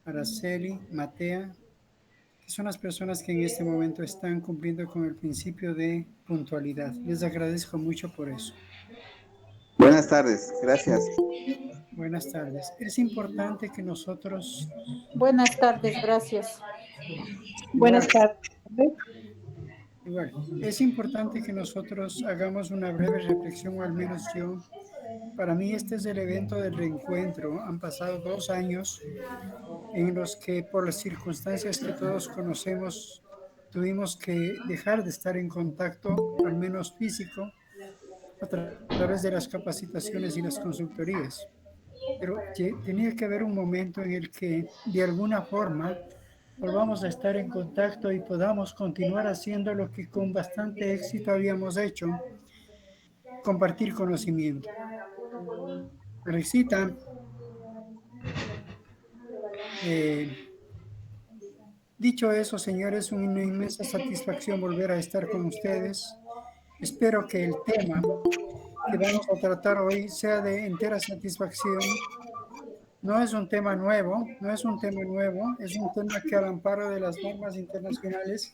Araceli, Matea, que son las personas que en este momento están cumpliendo con el principio de puntualidad. Les agradezco mucho por eso. Buenas tardes, gracias. Buenas tardes. Es importante que nosotros, Buenas tardes, gracias. Buenas igual, tardes. es importante que nosotros hagamos una breve reflexión, o al menos yo. Para mí este es el evento del reencuentro. Han pasado 2 años en los que por las circunstancias que todos conocemos tuvimos que dejar de estar en contacto, al menos físico, a través de las capacitaciones y las consultorías. Pero tenía que haber un momento en el que de alguna forma volvamos a estar en contacto y podamos continuar haciendo lo que con bastante éxito habíamos hecho, compartir conocimiento. Recita, dicho eso, señores, una inmensa satisfacción volver a estar con ustedes. Espero que el tema que vamos a tratar hoy sea de entera satisfacción. No es un tema nuevo, es un tema que al amparo de las normas internacionales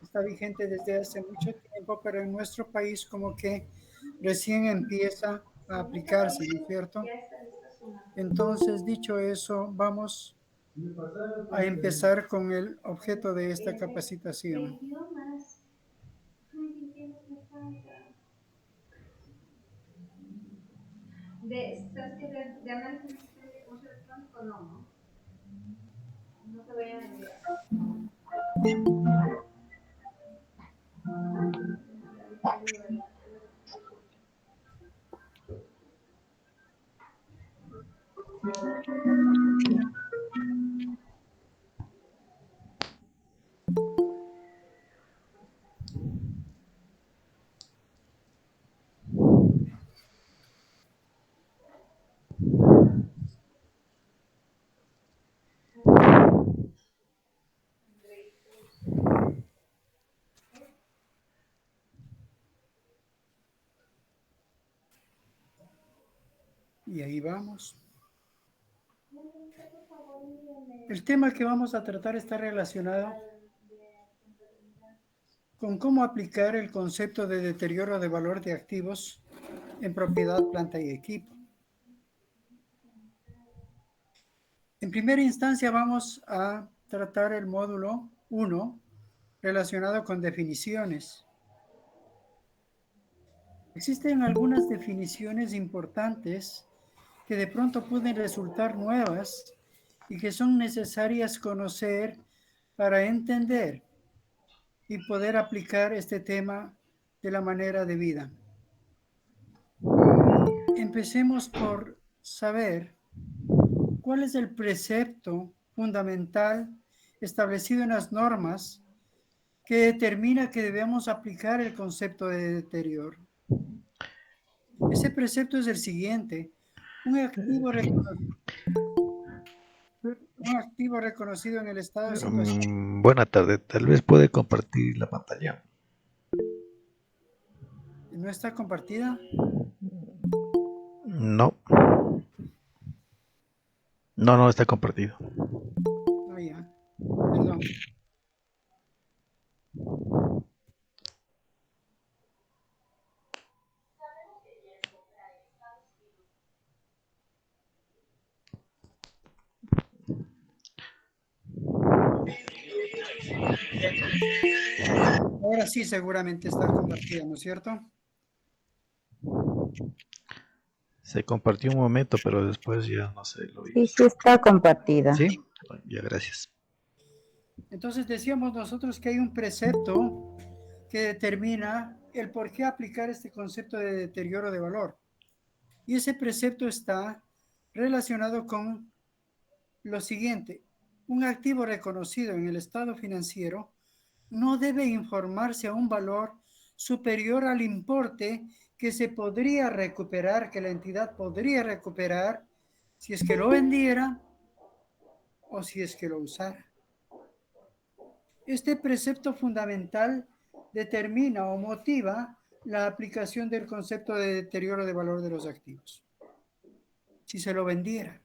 está vigente desde hace mucho tiempo, pero en nuestro país como que recién empieza a aplicarse, ¿no es cierto? Entonces, dicho eso, vamos a empezar con el objeto de esta capacitación. ¿Sabes qué? De análisis de comercio electrónico, no. No te voy a enviar. Y ahí vamos. El tema que vamos a tratar está relacionado con cómo aplicar el concepto de deterioro de valor de activos en propiedad, planta y equipo. En primera instancia vamos a tratar el módulo 1 relacionado con definiciones. Existen algunas definiciones importantes que de pronto pueden resultar nuevas y que son necesarias conocer para entender y poder aplicar este tema de la manera debida. Empecemos por saber cuál es el precepto fundamental establecido en las normas que determina que debemos aplicar el concepto de deterioro. Ese precepto es el siguiente: un activo reconocido en el estado de situación. Buena tarde, tal vez puede compartir la pantalla. ¿No está compartida? No, no está compartido. No, ya. Perdón. Ahora sí, seguramente está compartida, ¿no es cierto? Se compartió un momento, pero después ya no se lo vi. Sí, sí está compartida. ¿Sí? Ya, gracias. Entonces decíamos nosotros que hay un precepto que determina el por qué aplicar este concepto de deterioro de valor. Y ese precepto está relacionado con lo siguiente: un activo reconocido en el estado financiero no debe informarse a un valor superior al importe que se podría recuperar, que la entidad podría recuperar si es que lo vendiera o si es que lo usara. Este precepto fundamental determina o motiva la aplicación del concepto de deterioro de valor de los activos. Si se lo vendiera.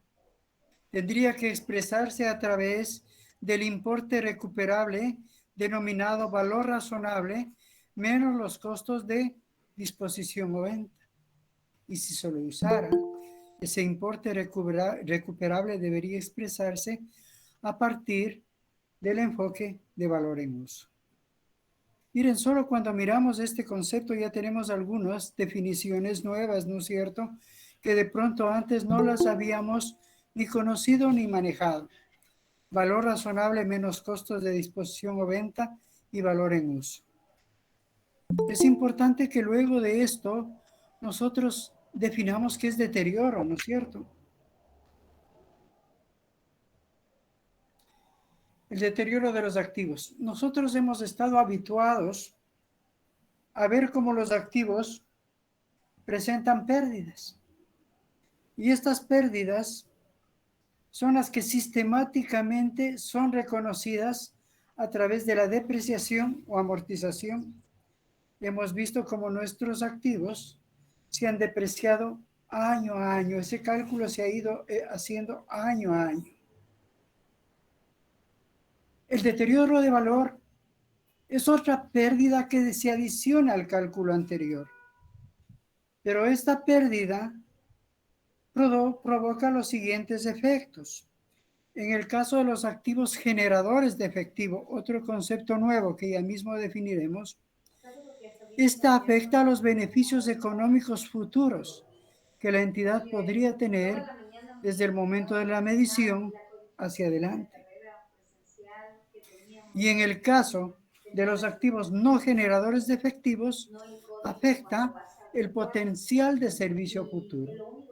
tendría que expresarse a través del importe recuperable denominado valor razonable menos los costos de disposición o venta. Y si se lo usara, ese importe recuperable debería expresarse a partir del enfoque de valor en uso. Miren, solo cuando miramos este concepto ya tenemos algunas definiciones nuevas, ¿no es cierto?, que de pronto antes no las habíamos ni conocido ni manejado. Valor razonable menos costos de disposición o venta y valor en uso. Es importante que luego de esto nosotros definamos qué es deterioro, ¿no es cierto? El deterioro de los activos. Nosotros hemos estado habituados a ver cómo los activos presentan pérdidas. Y estas pérdidas son las que sistemáticamente son reconocidas a través de la depreciación o amortización. Hemos visto cómo nuestros activos se han depreciado año a año. Ese cálculo se ha ido haciendo año a año. El deterioro de valor es otra pérdida que se adiciona al cálculo anterior. Pero esta pérdida provoca los siguientes efectos. En el caso de los activos generadores de efectivo, otro concepto nuevo que ya mismo definiremos, esta afecta a los beneficios económicos futuros que la entidad podría tener desde el momento de la medición hacia adelante. Y en el caso de los activos no generadores de efectivos, afecta el potencial de servicio futuro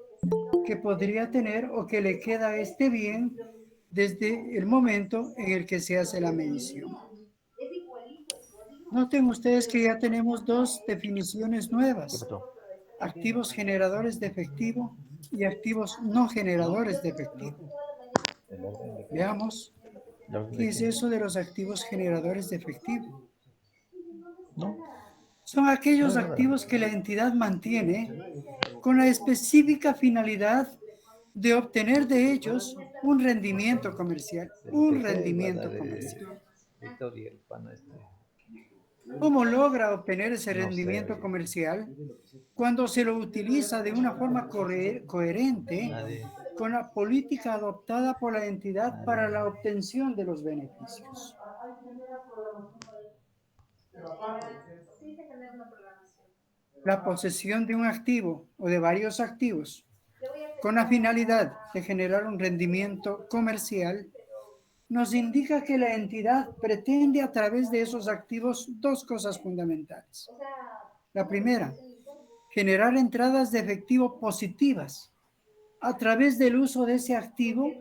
que podría tener o que le queda a este bien desde el momento en el que se hace la medición. Noten ustedes que ya tenemos dos definiciones nuevas: activos generadores de efectivo y activos no generadores de efectivo. Veamos qué es eso de los activos generadores de efectivo. Son aquellos activos que la entidad mantiene con la específica finalidad de obtener de ellos un rendimiento comercial. ¿Cómo logra obtener ese rendimiento comercial? Cuando se lo utiliza de una forma coherente con la política adoptada por la entidad para la obtención de los beneficios. La posesión de un activo o de varios activos con la finalidad de generar un rendimiento comercial nos indica que la entidad pretende a través de esos activos dos cosas fundamentales. La primera, generar entradas de efectivo positivas a través del uso de ese activo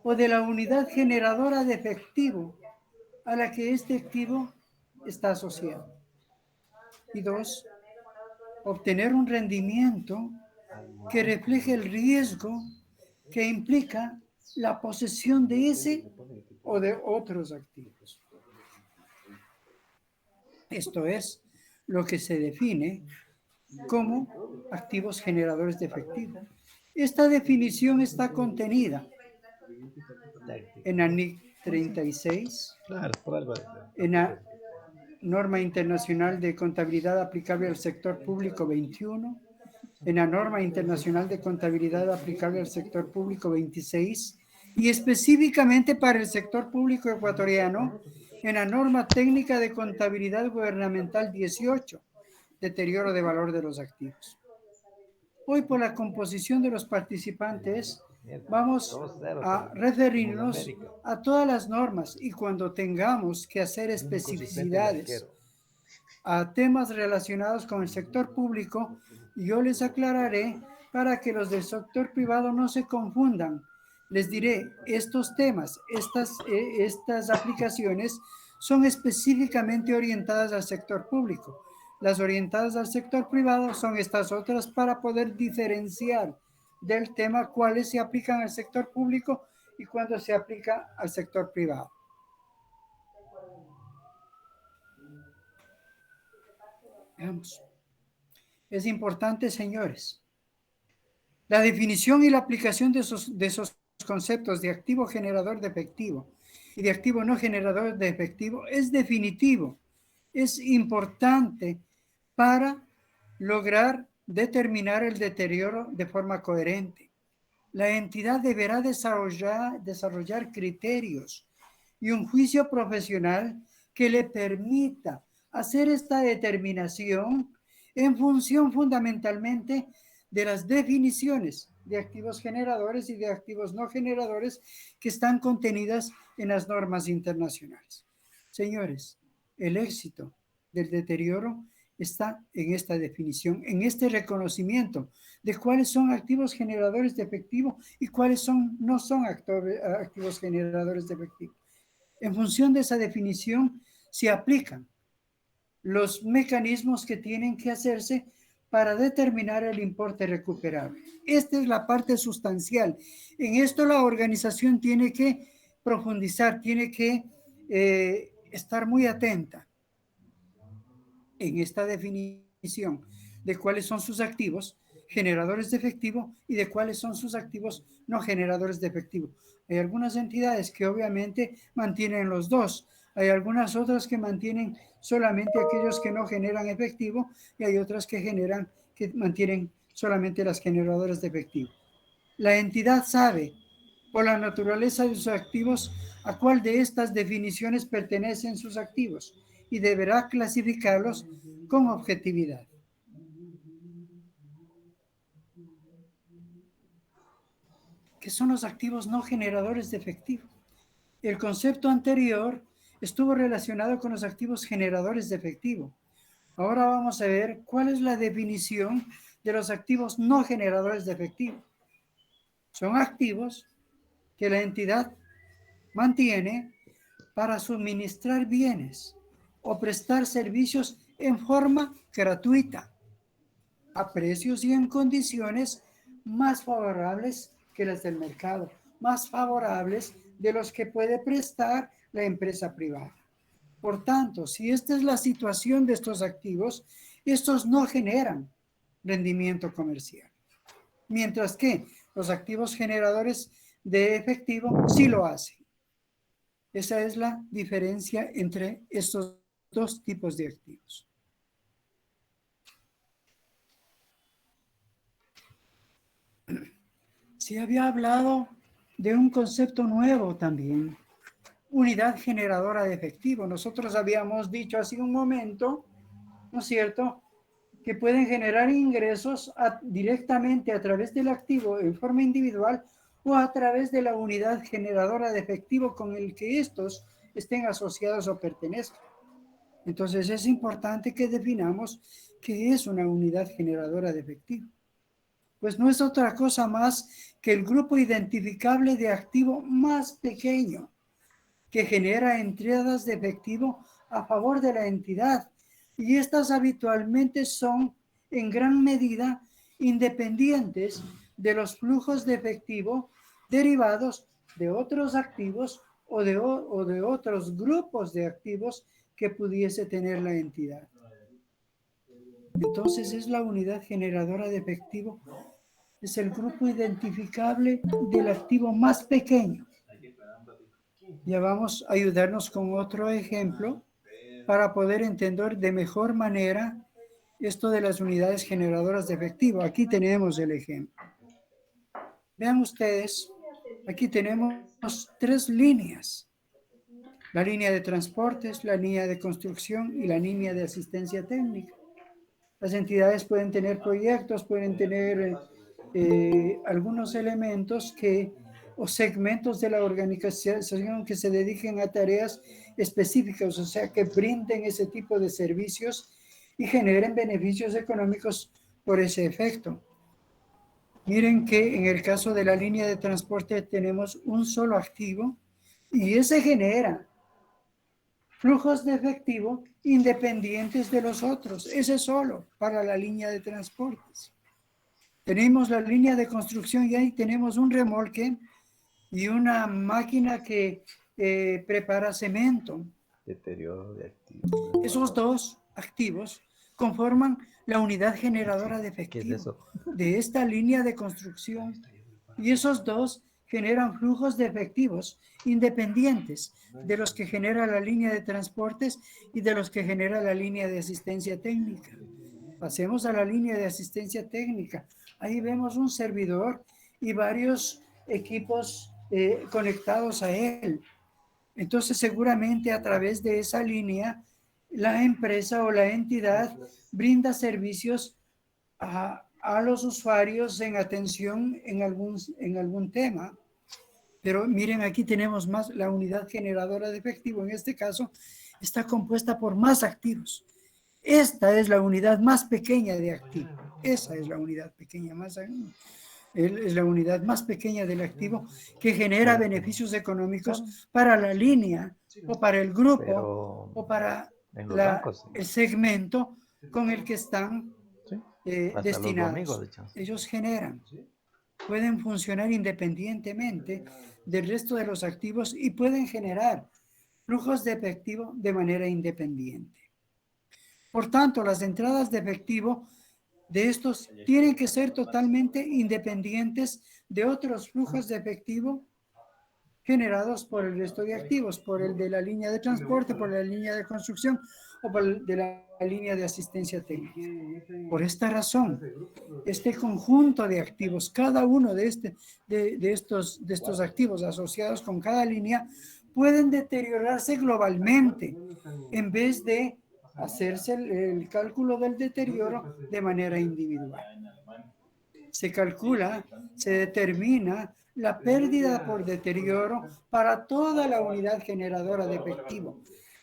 o de la unidad generadora de efectivo a la que este activo está asociado. Y dos, obtener un rendimiento que refleje el riesgo que implica la posesión de ese o de otros activos. Esto es lo que se define como activos generadores de efectivo. Esta definición está contenida en la NIC 36, en la Norma Internacional de Contabilidad aplicable al sector público 21, en la Norma Internacional de Contabilidad aplicable al sector público 26 y específicamente para el sector público ecuatoriano en la Norma Técnica de Contabilidad Gubernamental 18, deterioro de valor de los activos. Hoy, por la composición de los participantes, vamos a referirnos a todas las normas y cuando tengamos que hacer especificidades a temas relacionados con el sector público, yo les aclararé para que los del sector privado no se confundan. Les diré, estos temas, estas aplicaciones son específicamente orientadas al sector público. Las orientadas al sector privado son estas otras para poder diferenciar del tema cuáles se aplican al sector público y cuándo se aplica al sector privado. Veamos. Es importante, señores, la definición y la aplicación de esos conceptos de activo generador de efectivo y de activo no generador de efectivo es definitivo, es importante para lograr determinar el deterioro de forma coherente. La entidad deberá desarrollar criterios y un juicio profesional que le permita hacer esta determinación en función fundamentalmente de las definiciones de activos generadores y de activos no generadores que están contenidas en las normas internacionales. Señores, el éxito del deterioro está en esta definición, en este reconocimiento de cuáles son activos generadores de efectivo y cuáles no son activos generadores de efectivo. En función de esa definición se aplican los mecanismos que tienen que hacerse para determinar el importe recuperable. Esta es la parte sustancial. En esto la organización tiene que profundizar, tiene que estar muy atenta en esta definición de cuáles son sus activos generadores de efectivo y de cuáles son sus activos no generadores de efectivo. Hay algunas entidades que obviamente mantienen los dos, hay algunas otras que mantienen solamente aquellos que no generan efectivo y hay otras que mantienen solamente las generadoras de efectivo. La entidad sabe por la naturaleza de sus activos a cuál de estas definiciones pertenecen sus activos y deberá clasificarlos con objetividad. ¿Qué son los activos no generadores de efectivo? El concepto anterior estuvo relacionado con los activos generadores de efectivo. Ahora vamos a ver cuál es la definición de los activos no generadores de efectivo. Son activos que la entidad mantiene para suministrar bienes o prestar servicios en forma gratuita, a precios y en condiciones más favorables que las del mercado, más favorables de los que puede prestar la empresa privada. Por tanto, si esta es la situación de estos activos, estos no generan rendimiento comercial, mientras que los activos generadores de efectivo sí lo hacen. Esa es la diferencia entre estos dos tipos de activos. Se había hablado de un concepto nuevo también, unidad generadora de efectivo. Nosotros habíamos dicho hace un momento, ¿no es cierto?, que pueden generar ingresos directamente a través del activo en forma individual o a través de la unidad generadora de efectivo con el que estos estén asociados o pertenezcan. Entonces es importante que definamos qué es una unidad generadora de efectivo. Pues no es otra cosa más que el grupo identificable de activo más pequeño que genera entradas de efectivo a favor de la entidad, y estas habitualmente son en gran medida independientes de los flujos de efectivo derivados de otros activos o de otros grupos de activos que pudiese tener la entidad. Entonces es la unidad generadora de efectivo, es el grupo identificable del activo más pequeño. Ya vamos a ayudarnos con otro ejemplo para poder entender de mejor manera esto de las unidades generadoras de efectivo. Aquí tenemos el ejemplo. Vean ustedes, aquí tenemos 3 líneas. La línea de transportes, la línea de construcción y la línea de asistencia técnica. Las entidades pueden tener proyectos, pueden tener algunos elementos o segmentos de la organización que se dediquen a tareas específicas, o sea, que brinden ese tipo de servicios y generen beneficios económicos por ese efecto. Miren que en el caso de la línea de transporte tenemos un solo activo y ese genera flujos de efectivo independientes de los otros, ese solo para la línea de transportes. Tenemos la línea de construcción y ahí tenemos un remolque y una máquina que prepara cemento. Deterioro de activos. Esos dos activos conforman la unidad generadora de efectivo. ¿Qué es eso? De esta línea de construcción, y esos dos generan flujos de efectivos independientes de los que genera la línea de transportes y de los que genera la línea de asistencia técnica. Pasemos a la línea de asistencia técnica. Ahí vemos un servidor y varios equipos conectados a él. Entonces, seguramente a través de esa línea, la empresa o la entidad brinda servicios a los usuarios en atención en algún tema. Pero miren, aquí tenemos más la unidad generadora de efectivo. En este caso, está compuesta por más activos. Esta es la unidad más pequeña de activo. Esa es la unidad pequeña, es la unidad más pequeña del activo que genera beneficios económicos para la línea o para el grupo o para el segmento con el que están destinados. Ellos generan, pueden funcionar independientemente del resto de los activos y pueden generar flujos de efectivo de manera independiente. Por tanto, las entradas de efectivo de estos tienen que ser totalmente independientes de otros flujos de efectivo generados por el resto de activos, por el de la línea de transporte, por la línea de construcción o por el de la línea de asistencia técnica. Por esta razón, este conjunto de activos, cada uno de estos activos asociados con cada línea, pueden deteriorarse globalmente en vez de hacerse el cálculo del deterioro de manera individual. Se calcula, se determina la pérdida por deterioro para toda la unidad generadora de efectivo.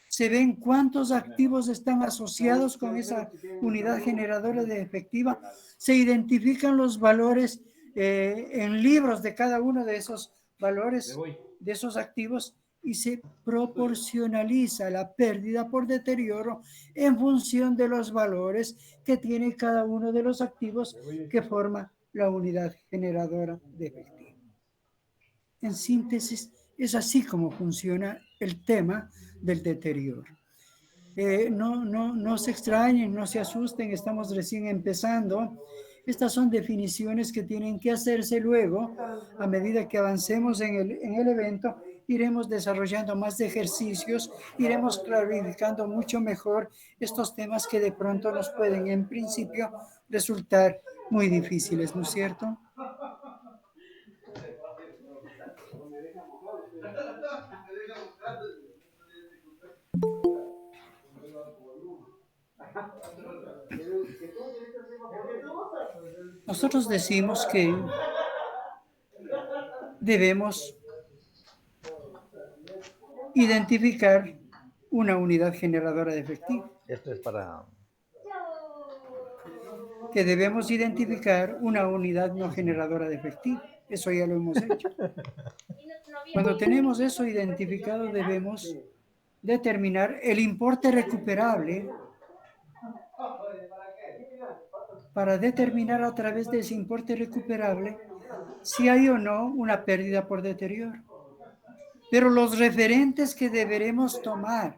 Se ven cuántos activos están asociados con esa unidad generadora de efectiva. Se identifican los valores en libros de cada uno de esos valores, de esos activos, y se proporcionaliza la pérdida por deterioro en función de los valores que tiene cada uno de los activos que forma la unidad generadora de efectivo. En síntesis, es así como funciona el tema del deterioro. No se extrañen, no se asusten, estamos recién empezando. Estas son definiciones que tienen que hacerse luego. A medida que avancemos en el evento, iremos desarrollando más ejercicios, iremos clarificando mucho mejor estos temas que de pronto nos pueden en principio resultar muy difíciles, ¿no es cierto? Nosotros decimos que debemos identificar una unidad generadora de efectivo. Esto es para... Que debemos identificar una unidad no generadora de efectivo. Eso ya lo hemos hecho. Cuando tenemos eso identificado, debemos determinar el importe recuperable para determinar a través de ese importe recuperable si hay o no una pérdida por deterioro. Pero los referentes que deberemos tomar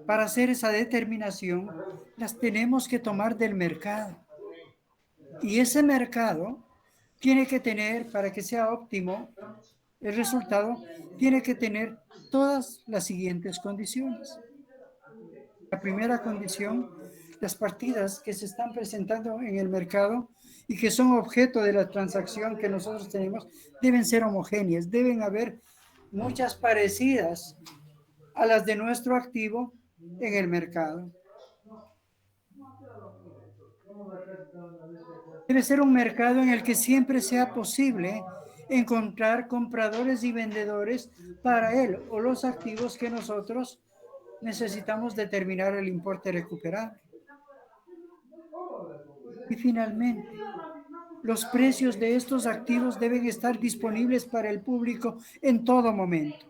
para hacer esa determinación las tenemos que tomar del mercado. Y ese mercado tiene que tener, para que sea óptimo el resultado, tiene que tener todas las siguientes condiciones. La primera condición, las partidas que se están presentando en el mercado y que son objeto de la transacción que nosotros tenemos, deben ser homogéneas, deben haber muchas parecidas a las de nuestro activo en el mercado. Debe ser un mercado en el que siempre sea posible encontrar compradores y vendedores para él o los activos que nosotros necesitamos determinar el importe recuperable. Y finalmente, los precios de estos activos deben estar disponibles para el público en todo momento.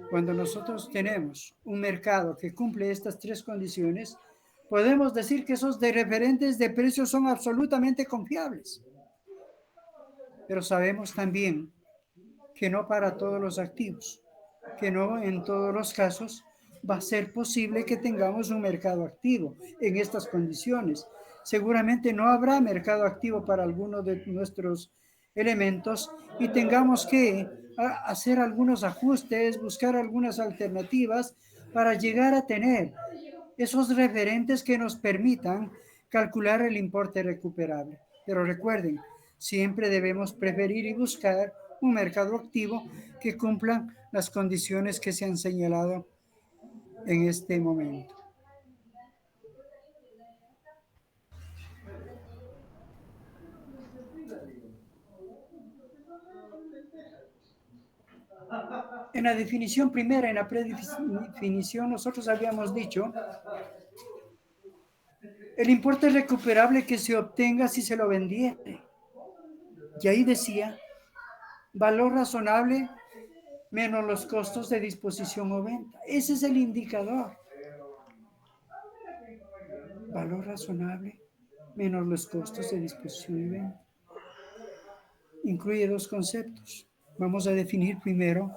Cuando nosotros tenemos un mercado que cumple estas tres condiciones, podemos decir que esos referentes de precios son absolutamente confiables. Pero sabemos también que no para todos los activos, que no en todos los casos va a ser posible que tengamos un mercado activo en estas condiciones. Seguramente no habrá mercado activo para algunos de nuestros elementos y tengamos que hacer algunos ajustes, buscar algunas alternativas para llegar a tener esos referentes que nos permitan calcular el importe recuperable. Pero recuerden, siempre debemos preferir y buscar un mercado activo que cumpla las condiciones que se han señalado en este momento. En la definición primera, en la predefinición, nosotros habíamos dicho el importe recuperable que se obtenga si se lo vendiere. Y ahí decía, valor razonable menos los costos de disposición o venta. Ese es el indicador. Valor razonable menos los costos de disposición y venta. Incluye dos conceptos. Vamos a definir primero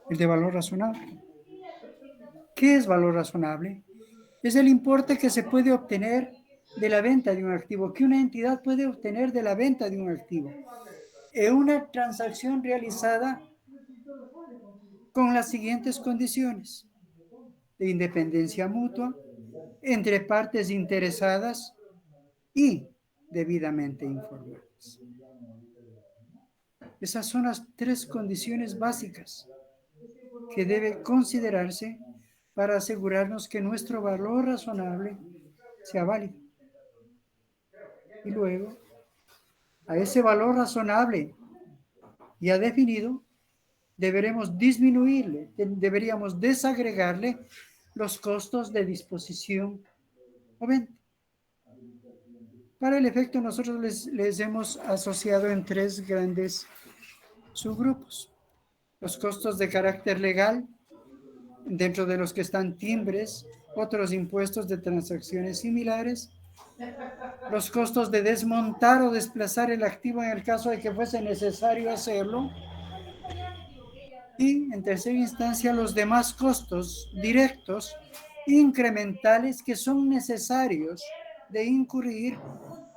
el de valor razonable. ¿Qué es valor razonable? Es el importe que se puede obtener de la venta de un activo, que una entidad puede obtener de la venta de un activo. En una transacción realizada con las siguientes condiciones: de independencia mutua, entre partes interesadas y debidamente informadas. Esas son las tres condiciones básicas que debe considerarse para asegurarnos que nuestro valor razonable sea válido. Y luego, a ese valor razonable ya definido, deberíamos desagregarle los costos de disposición o venta. Para el efecto, nosotros les hemos asociado en tres grandes subgrupos. Los costos de carácter legal, dentro de los que están timbres, otros impuestos de transacciones similares, los costos de desmontar o desplazar el activo en el caso de que fuese necesario hacerlo, y en tercera instancia los demás costos directos incrementales que son necesarios de incurrir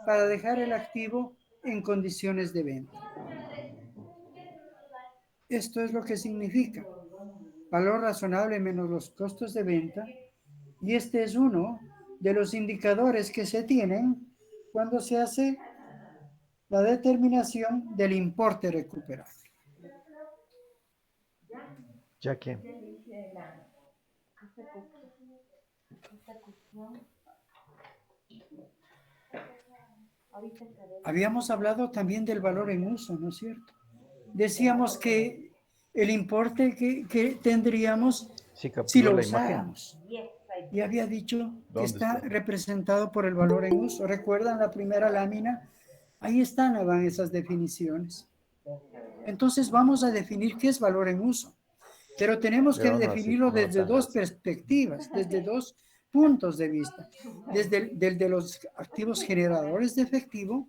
para dejar el activo en condiciones de venta. Esto es lo que significa valor razonable menos los costos de venta, y este es uno de los indicadores que se tienen cuando se hace la determinación del importe recuperable. Ya que habíamos hablado también del valor en uso, ¿no es cierto? Decíamos que el importe que tendríamos si lo usáramos. Y había dicho que está representado por el valor en uso. ¿Recuerdan la primera lámina? Ahí están esas definiciones. Entonces vamos a definir qué es valor en uso. Pero tenemos que definirlo desde dos perspectivas, desde dos puntos de vista. Desde el de los activos generadores de efectivo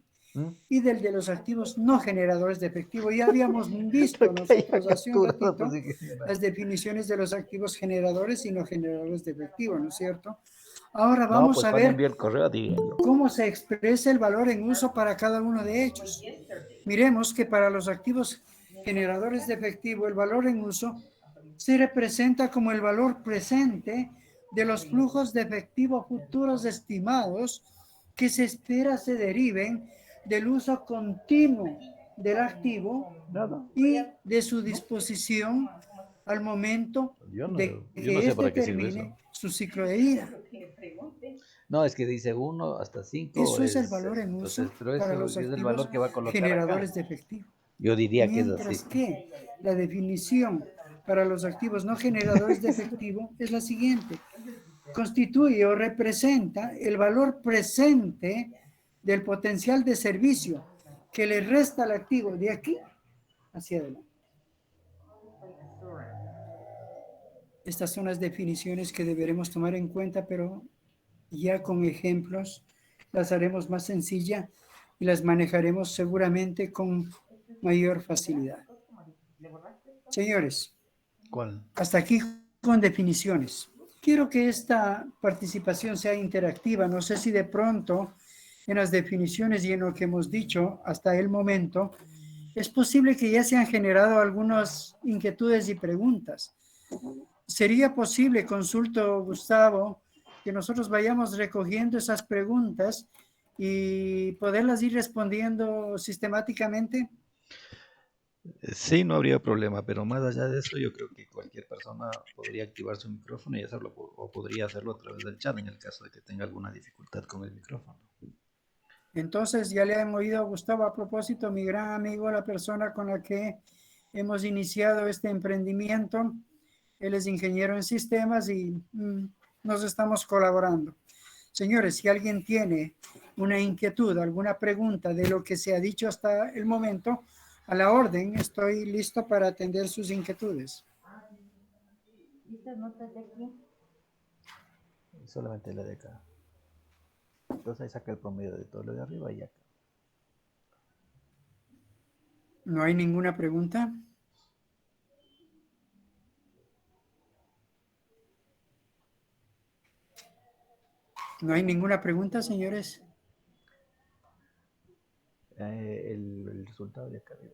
y del de los activos no generadores de efectivo. Ya habíamos visto nosotros hace un ratito las definiciones de los activos generadores y no generadores de efectivo, ¿no es cierto? Ahora vamos a ver cómo se expresa el valor en uso para cada uno de ellos. Miremos que para los activos generadores de efectivo, el valor en uso se representa como el valor presente de los flujos de efectivo futuros estimados que se espera se deriven del uso continuo del activo y de su disposición al momento de que éste termine su ciclo de vida. No, es que dice 1 hasta 5. Eso es el valor en uso para los activos generadores de efectivo. Yo diría que es Mientras así. que la definición para los activos no generadores de efectivo es la siguiente: constituye o representa el valor presente del potencial de servicio que le resta al activo de aquí hacia adelante. Estas son las definiciones que deberemos tomar en cuenta, pero ya con ejemplos las haremos más sencillas y las manejaremos seguramente con mayor facilidad. Señores, hasta aquí con definiciones. Quiero que esta participación sea interactiva. No sé si de pronto en las definiciones y en lo que hemos dicho hasta el momento Es posible que ya se han generado algunas inquietudes y preguntas. ¿Sería posible, consulto Gustavo, que nosotros vayamos recogiendo esas preguntas y poderlas ir respondiendo sistemáticamente? Sí, no habría problema, pero más allá de eso, yo creo que cualquier persona podría activar su micrófono y hacerlo, o podría hacerlo a través del chat en el caso de que tenga alguna dificultad con el micrófono. Entonces, ya le han oído a Gustavo a propósito, mi gran amigo, la persona con la que hemos iniciado este emprendimiento. Él es ingeniero en sistemas y nos estamos colaborando. Señores, si alguien tiene una inquietud, alguna pregunta de lo que se ha dicho hasta el momento, a la orden, estoy listo para atender sus inquietudes. Solamente la de acá. Entonces ahí saca el promedio de todo lo de arriba y acá. ¿No hay ninguna pregunta? ¿No hay ninguna pregunta, señores? El resultado de acá arriba.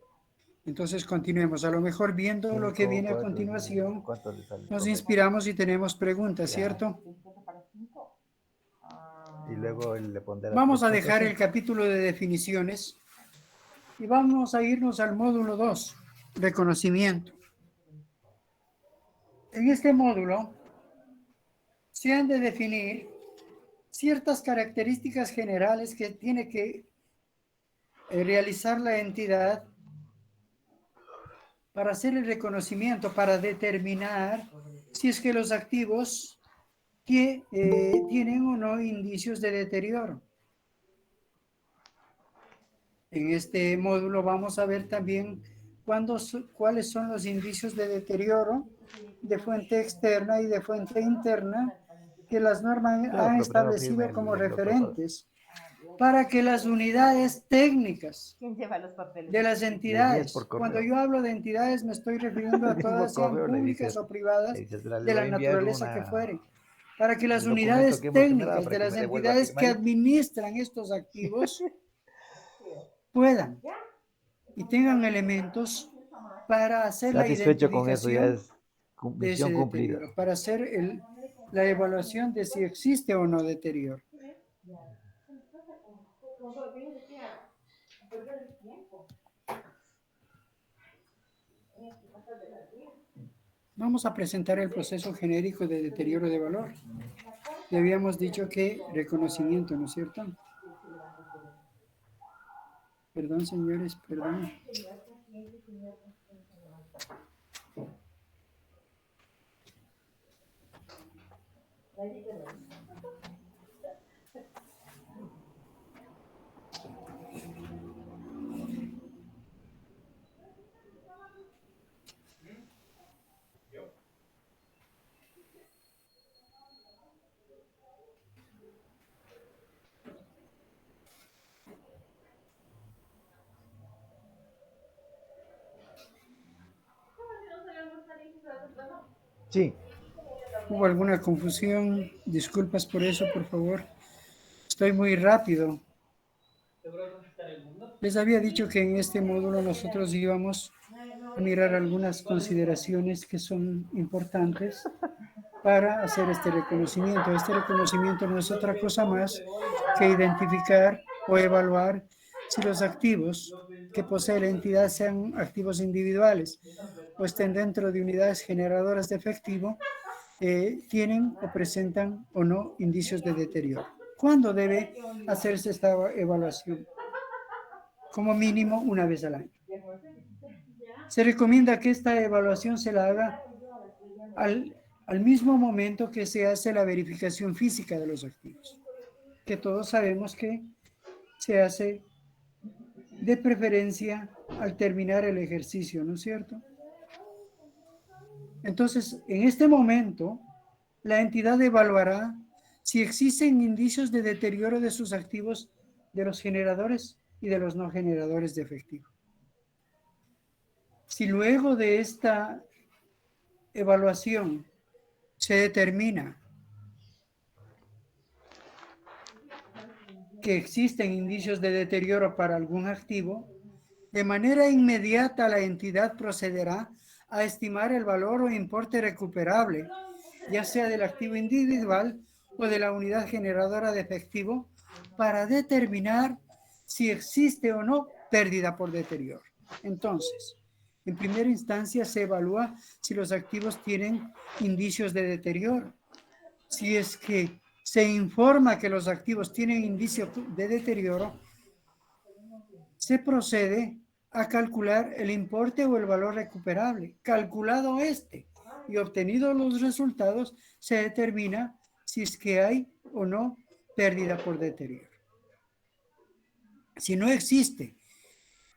Entonces continuemos. A lo mejor viendo lo que viene a continuación, nos inspiramos y tenemos preguntas, ¿cierto? Y luego le pondrá. Vamos a dejar el capítulo de definiciones y vamos a irnos al módulo 2, reconocimiento. En este módulo se han de definir ciertas características generales que tiene que realizar la entidad para hacer el reconocimiento, para determinar si es que los activos que tienen o no indicios de deterioro. En este módulo vamos a ver también cuáles son los indicios de deterioro de fuente externa y de fuente interna que las normas han establecido como referentes para que las unidades técnicas de las entidades, cuando yo hablo de entidades me estoy refiriendo a todas, sean públicas o privadas, de la naturaleza que fueren, para que las unidades técnicas de las entidades que administran estos activos puedan y tengan elementos para hacer la Satisfecho con eso, ya identificación es de ese misión cumplida. deterioro, para hacer la evaluación de si existe o no deterioro. Vamos a presentar el proceso genérico de deterioro de valor. Ya habíamos dicho que reconocimiento, ¿no es cierto? Perdón, señores, perdón. Sí. ¿Hubo alguna confusión? Disculpas por eso, por favor. Estoy muy rápido. Les había dicho que en este módulo nosotros íbamos a mirar algunas consideraciones que son importantes para hacer este reconocimiento. Este reconocimiento no es otra cosa más que identificar o evaluar si los activos que posee la entidad sean activos individuales o estén dentro de unidades generadoras de efectivo, tienen o presentan o no indicios de deterioro. ¿Cuándo debe hacerse esta evaluación? Como mínimo una vez al año. Se recomienda que esta evaluación se la haga al mismo momento que se hace la verificación física de los activos, que todos sabemos que se hace de preferencia al terminar el ejercicio, ¿no es cierto? Entonces, en este momento, la entidad evaluará si existen indicios de deterioro de sus activos de los generadores y de los no generadores de efectivo. Si luego de esta evaluación se determina que existen indicios de deterioro para algún activo, De manera inmediata, la entidad procederá a estimar el valor o importe recuperable, ya sea del activo individual o de la unidad generadora de efectivo, para determinar si existe o no pérdida por deterioro. Entonces, en primera instancia se evalúa si los activos tienen indicios de deterioro. Si es que se informa que los activos tienen indicios de deterioro, se procede a calcular el importe o el valor recuperable. Calculado este y obtenidos los resultados, se determina si es que hay o no pérdida por deterioro. Si no existe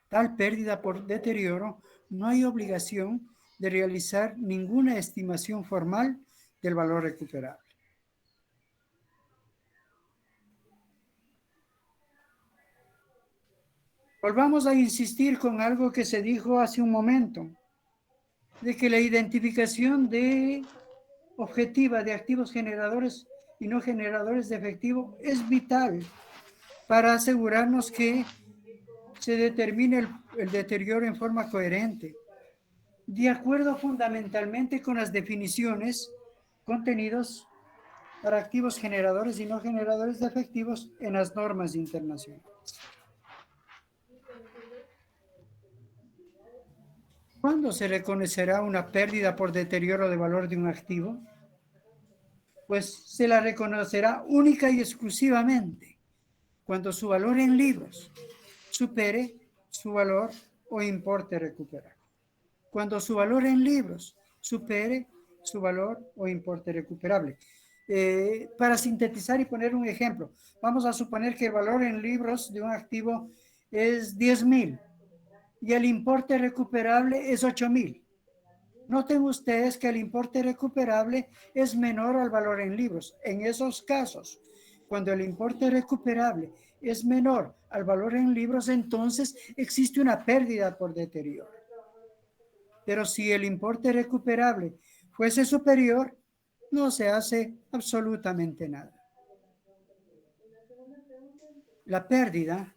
tal pérdida por deterioro, no hay obligación de realizar ninguna estimación formal del valor recuperable. Volvamos a insistir con algo que se dijo hace un momento, de que la identificación objetiva de activos generadores y no generadores de efectivo es vital para asegurarnos que se determine el deterioro en forma coherente, de acuerdo fundamentalmente con las definiciones contenidos para activos generadores y no generadores de efectivos en las normas internacionales. ¿Cuándo se reconocerá una pérdida por deterioro de valor de un activo? Pues se la reconocerá única y exclusivamente cuando su valor en libros supere su valor o importe recuperable. Cuando su valor en libros supere su valor o importe recuperable. Para sintetizar y poner un ejemplo, vamos a suponer que el valor en libros de un activo es 10,000 y el importe recuperable es 8,000. Noten ustedes que el importe recuperable es menor al valor en libros. En esos casos, cuando el importe recuperable es menor al valor en libros, entonces existe una pérdida por deterioro. Pero si el importe recuperable fuese superior, no se hace absolutamente nada. La pérdida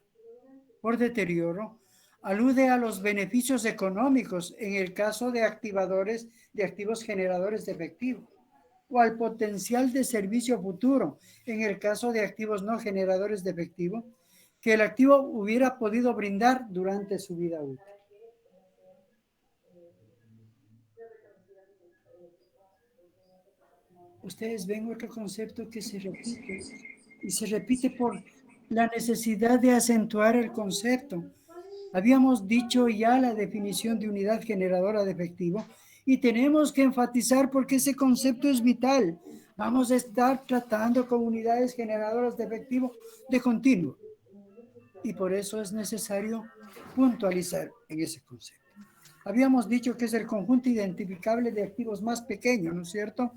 por deterioro alude a los beneficios económicos en el caso de activadores de activos generadores de efectivo o al potencial de servicio futuro en el caso de activos no generadores de efectivo que el activo hubiera podido brindar durante su vida útil. Ustedes ven otro concepto que se repite y se repite por la necesidad de acentuar el concepto. Habíamos dicho ya la definición de unidad generadora de efectivo y tenemos que enfatizar porque ese concepto es vital. Vamos a estar tratando con unidades generadoras de efectivo de continuo y por eso es necesario puntualizar en ese concepto. Habíamos dicho que es el conjunto identificable de activos más pequeños, ¿no es cierto?,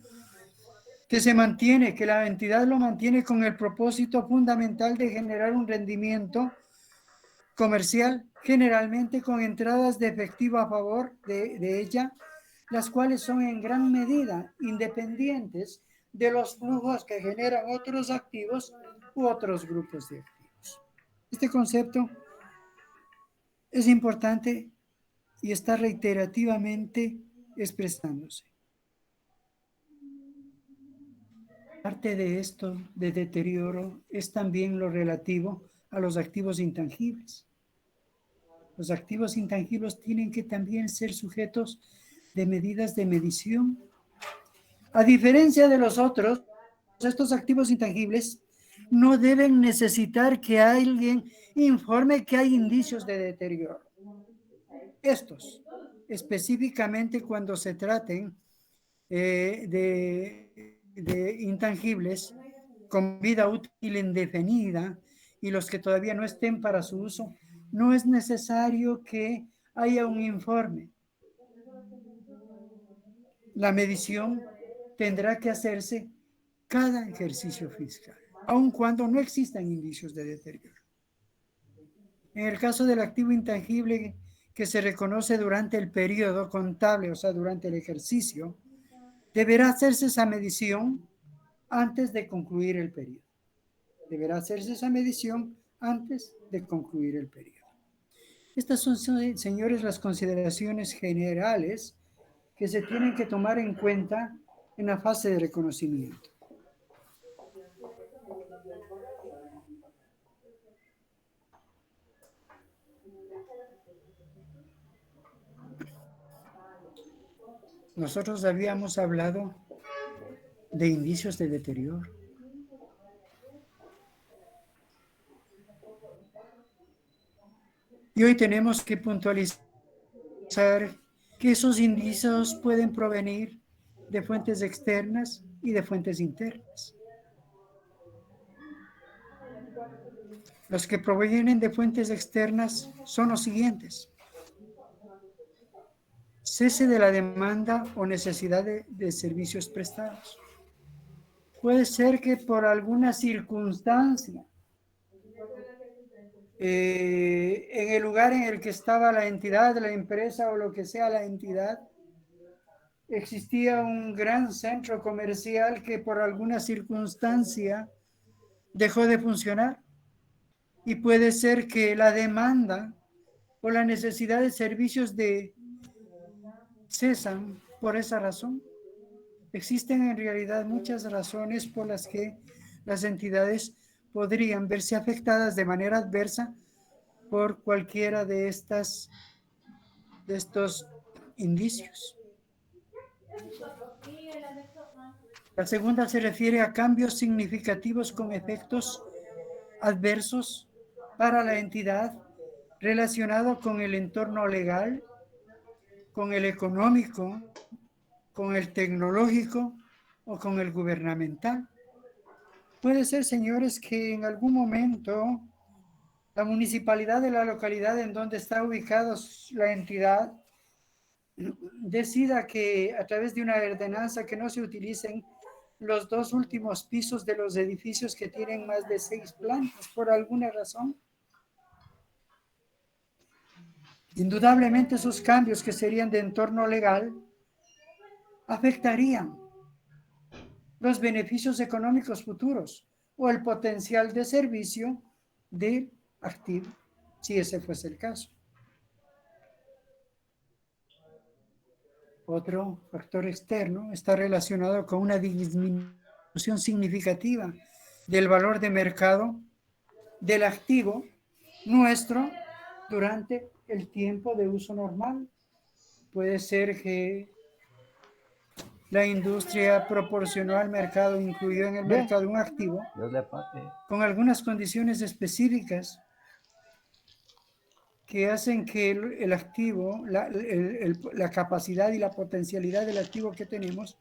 que se mantiene, que la entidad lo mantiene con el propósito fundamental de generar un rendimiento comercial, generalmente con entradas de efectivo a favor de ella, las cuales son en gran medida independientes de los flujos que generan otros activos u otros grupos de activos. Este concepto es importante y está reiterativamente expresándose. Parte de esto de deterioro es también lo relativo a los activos intangibles. Los activos intangibles tienen que también ser sujetos de medidas de medición. A diferencia de los otros, estos activos intangibles no deben necesitar que alguien informe que hay indicios de deterioro. Estos, específicamente cuando se traten de intangibles con vida útil indefinida y los que todavía no estén para su uso, no es necesario que haya un informe. La medición tendrá que hacerse cada ejercicio fiscal, aun cuando no existan indicios de deterioro. En el caso del activo intangible que se reconoce durante el periodo contable, o sea, durante el ejercicio, deberá hacerse esa medición antes de concluir el periodo. Deberá hacerse esa medición antes de concluir el periodo. Estas son, señores, las consideraciones generales que se tienen que tomar en cuenta en la fase de reconocimiento. Nosotros habíamos hablado de indicios de deterioro. Y hoy tenemos que puntualizar que esos indicios pueden provenir de fuentes externas y de fuentes internas. Los que provienen de fuentes externas son los siguientes: cese de la demanda o necesidad de servicios prestados. Puede ser que por alguna circunstancia en el lugar en el que estaba la entidad, la empresa o lo que sea la entidad, existía un gran centro comercial que por alguna circunstancia dejó de funcionar. Y puede ser que la demanda o la necesidad de servicios cesan por esa razón. Existen en realidad muchas razones por las que las entidades podrían verse afectadas de manera adversa por cualquiera de estos indicios. La segunda se refiere a cambios significativos con efectos adversos para la entidad relacionado con el entorno legal, con el económico, con el tecnológico o con el gubernamental. Puede ser, señores, que en algún momento la municipalidad de la localidad en donde está ubicada la entidad decida que a través de una ordenanza que no se utilicen los 2 últimos pisos de los edificios que tienen más de 6 plantas por alguna razón. Indudablemente esos cambios que serían de entorno legal afectarían los beneficios económicos futuros o el potencial de servicio del activo, si ese fuese el caso. Otro factor externo está relacionado con una disminución significativa del valor de mercado del activo nuestro durante el tiempo de uso normal. Puede ser que la industria proporcionó al mercado, incluyó en el mercado un activo con algunas condiciones específicas que hacen que el activo, la capacidad y la potencialidad del activo que tenemos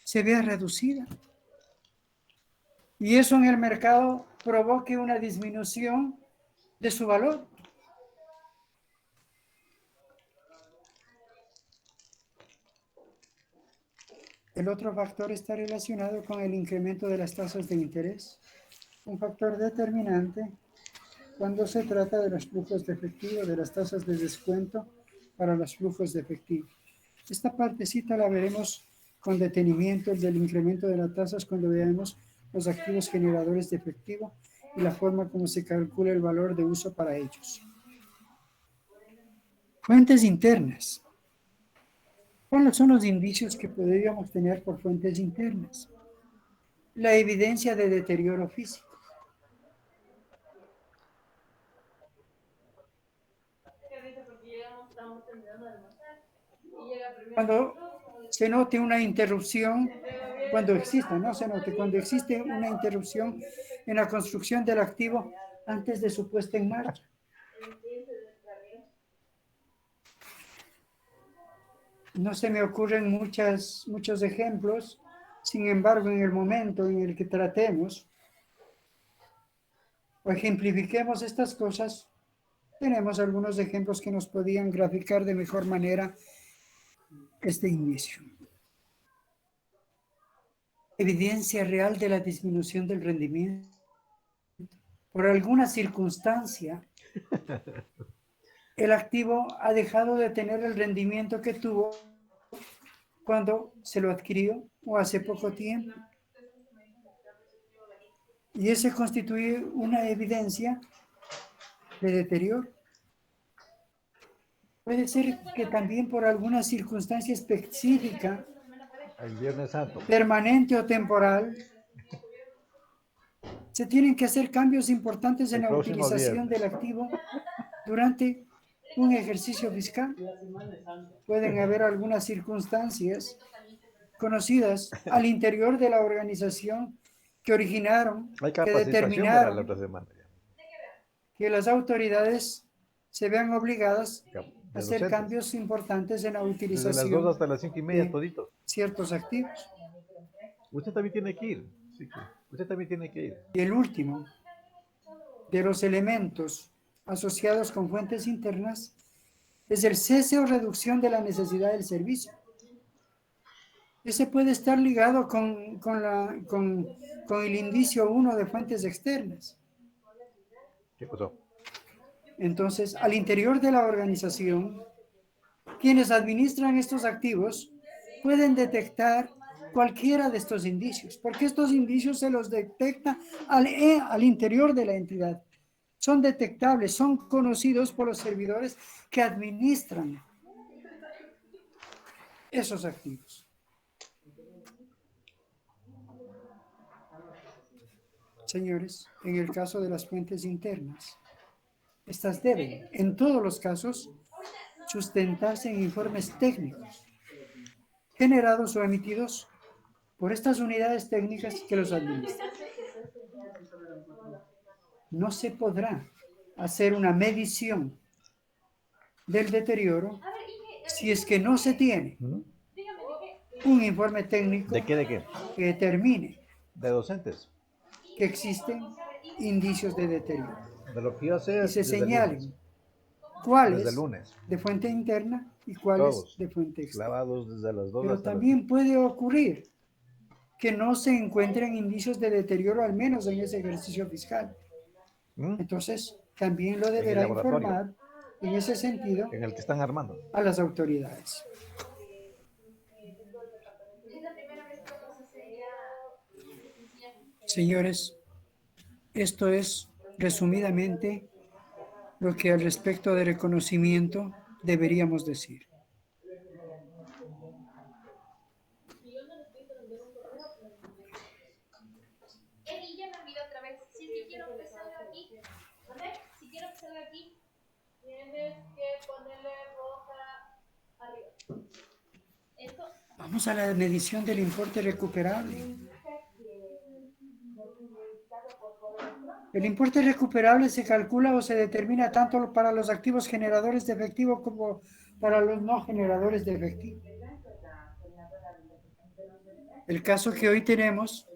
se vea reducida. Y eso en el mercado provoque una disminución de su valor. El otro factor está relacionado con el incremento de las tasas de interés, un factor determinante cuando se trata de los flujos de efectivo, de las tasas de descuento para los flujos de efectivo. Esta partecita la veremos con detenimiento, el del incremento de las tasas, cuando veamos los activos generadores de efectivo y la forma como se calcula el valor de uso para ellos. Fuentes internas. ¿Cuáles son los indicios que podríamos tener por fuentes internas? La evidencia de deterioro físico. Cuando se note una interrupción, cuando exista, no se note, cuando existe una interrupción en la construcción del activo antes de su puesta en marcha. No se me ocurren muchos ejemplos, sin embargo, en el momento en el que tratemos o ejemplifiquemos estas cosas, tenemos algunos ejemplos que nos podían graficar de mejor manera este inicio. Evidencia real de la disminución del rendimiento. Por alguna circunstancia, el activo ha dejado de tener el rendimiento que tuvo cuando se lo adquirió o hace poco tiempo. Y ese constituye una evidencia de deterioro. Puede ser que también por alguna circunstancia específica, El Viernes Santo. permanente o temporal, se tienen que hacer cambios importantes en El la próximo utilización viernes. del activo durante un ejercicio fiscal. Pueden haber algunas circunstancias conocidas al interior de la organización que originaron, Hay que capacitación para la determinaron otra semana. que las autoridades se vean obligadas a De hacer docentes. cambios importantes en la Desde las 2 utilización hasta las 5:30, de todito. ciertos activos. Usted también tiene que ir. Sí, usted también tiene que ir. Y el último de los elementos asociados con fuentes internas es el cese o reducción de la necesidad del servicio. Ese puede estar ligado con el indicio 1 de fuentes externas. ¿Qué pasó? Entonces, al interior de la organización, quienes administran estos activos pueden detectar cualquiera de estos indicios, porque estos indicios se los detecta al interior de la entidad. Son detectables, son conocidos por los servidores que administran esos activos. Señores, en el caso de las fuentes internas, estas deben, en todos los casos, sustentarse en informes técnicos generados o emitidos por estas unidades técnicas que los administran. No se podrá hacer una medición del deterioro si es que no se tiene un informe técnico ¿De qué? ¿De qué? que determine De docentes. que existen indicios de deterioro De lo que yo sé y es se desde el señalen lunes. Desde el cuáles lunes. de fuente interna y cuáles Todos. de fuente externa. Clavados desde las 2 Pero hasta las también puede ocurrir que no se encuentren indicios de deterioro, al menos en ese ejercicio fiscal. Entonces, también lo En el deberá laboratorio. informar en ese sentido En el que están armando. a las autoridades. Señores, esto es resumidamente lo que al respecto del reconocimiento deberíamos decir. Ya me olvidé otra vez. Si es que quiero que salga aquí, a ver, si quiero que salga aquí, tienes que ponerle roja arriba. Esto. Vamos a la medición del importe recuperable. El importe recuperable se calcula o se determina tanto para los activos generadores de efectivo como para los no generadores de efectivo. El caso que hoy tenemos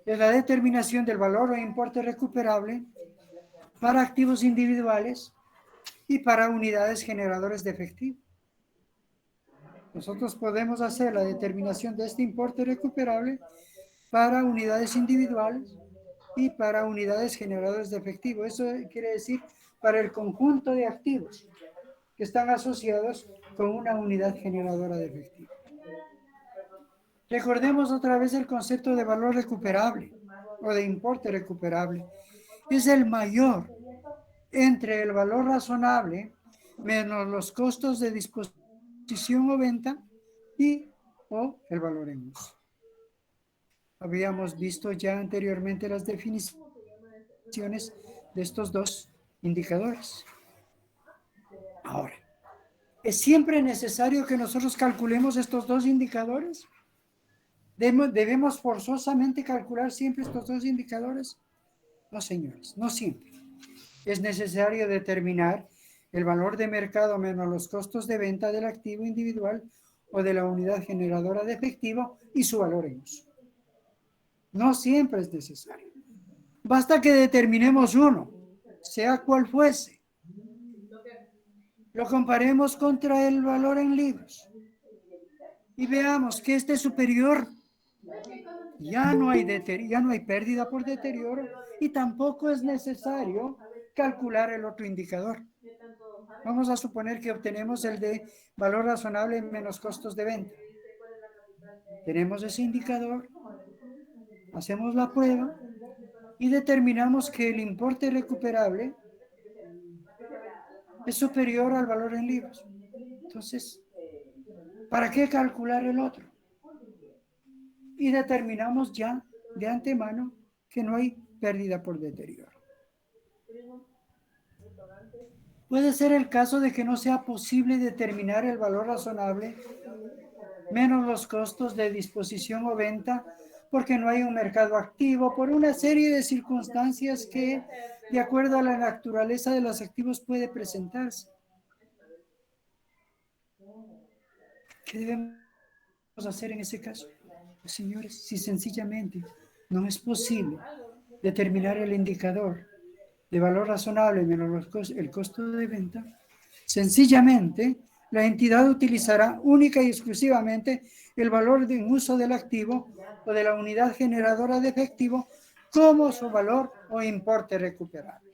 es la determinación del valor o importe recuperable para activos individuales y para unidades generadoras de efectivo. Nosotros podemos hacer la determinación de este importe recuperable para unidades individuales y para unidades generadoras de efectivo. Eso quiere decir para el conjunto de activos que están asociados con una unidad generadora de efectivo. Recordemos otra vez el concepto de valor recuperable o de importe recuperable. Es el mayor entre el valor razonable menos los costos de disposición o venta y o el valor en uso. Habíamos visto ya anteriormente las definiciones de estos dos indicadores. Ahora, ¿es siempre necesario que nosotros calculemos estos dos indicadores? ¿Debemos forzosamente calcular siempre estos dos indicadores? No, señores, no siempre. Es necesario determinar el valor de mercado menos los costos de venta del activo individual o de la unidad generadora de efectivo y su valor en uso. No siempre es necesario. Basta que determinemos uno, sea cual fuese. Lo comparemos contra el valor en libros y veamos que este es superior. Ya no hay pérdida por deterioro y tampoco es necesario calcular el otro indicador. Vamos a suponer que obtenemos el de valor razonable menos costos de venta. Tenemos ese indicador, hacemos la prueba y determinamos que el importe recuperable es superior al valor en libras. Entonces, ¿para qué calcular el otro? Y determinamos ya de antemano que no hay pérdida por deterioro. Puede ser el caso de que no sea posible determinar el valor razonable menos los costos de disposición o venta, porque no hay un mercado activo, por una serie de circunstancias que, de acuerdo a la naturaleza de los activos, puede presentarse. ¿Qué debemos hacer en ese caso? Pues, señores, si sencillamente no es posible determinar el indicador de valor razonable menos el costo de venta, sencillamente la entidad utilizará única y exclusivamente el valor de uso del activo o de la unidad generadora de efectivo como su valor o importe recuperable.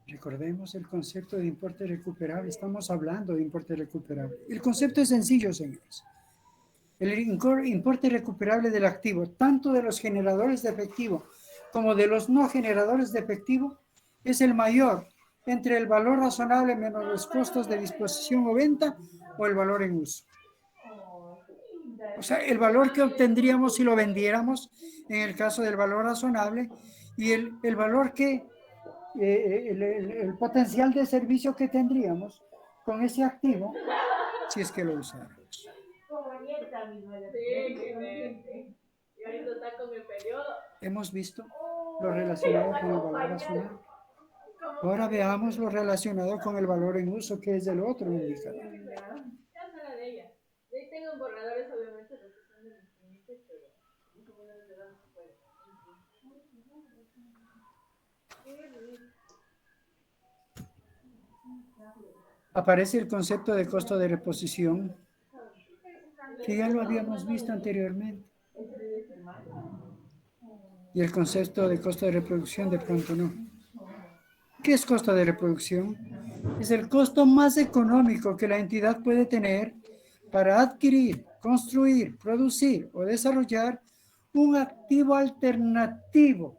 Recordemos el concepto de importe recuperable. Estamos hablando de importe recuperable. El concepto es sencillo, señores. El importe recuperable del activo, tanto de los generadores de efectivo como de los no generadores de efectivo, es el mayor entre el valor razonable menos los costos de disposición o venta o el valor en uso. O sea, el valor que obtendríamos si lo vendiéramos en el caso del valor razonable y el valor que el potencial de servicio que tendríamos con ese activo si es que lo usáramos. Hemos visto lo relacionado con el valor razonable. Ahora veamos lo relacionado con el valor en uso, que es el otro indicador. Tengo borradores, obviamente, los que están en el cliente, pero más o menos le dan su puede. Aparece el concepto de costo de reposición, que ya lo habíamos visto anteriormente. Y el concepto de costo de reproducción de pronto no. ¿Qué es costo de reproducción? Es el costo más económico que la entidad puede tener para adquirir, construir, producir o desarrollar un activo alternativo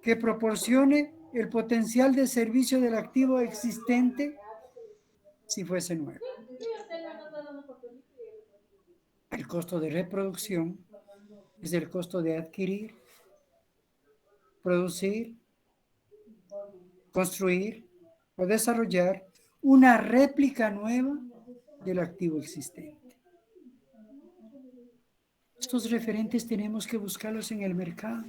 que proporcione el potencial de servicio del activo existente si fuese nuevo. El costo de reproducción es el costo de adquirir, producir, construir o desarrollar una réplica nueva del activo existente. Estos referentes tenemos que buscarlos en el mercado,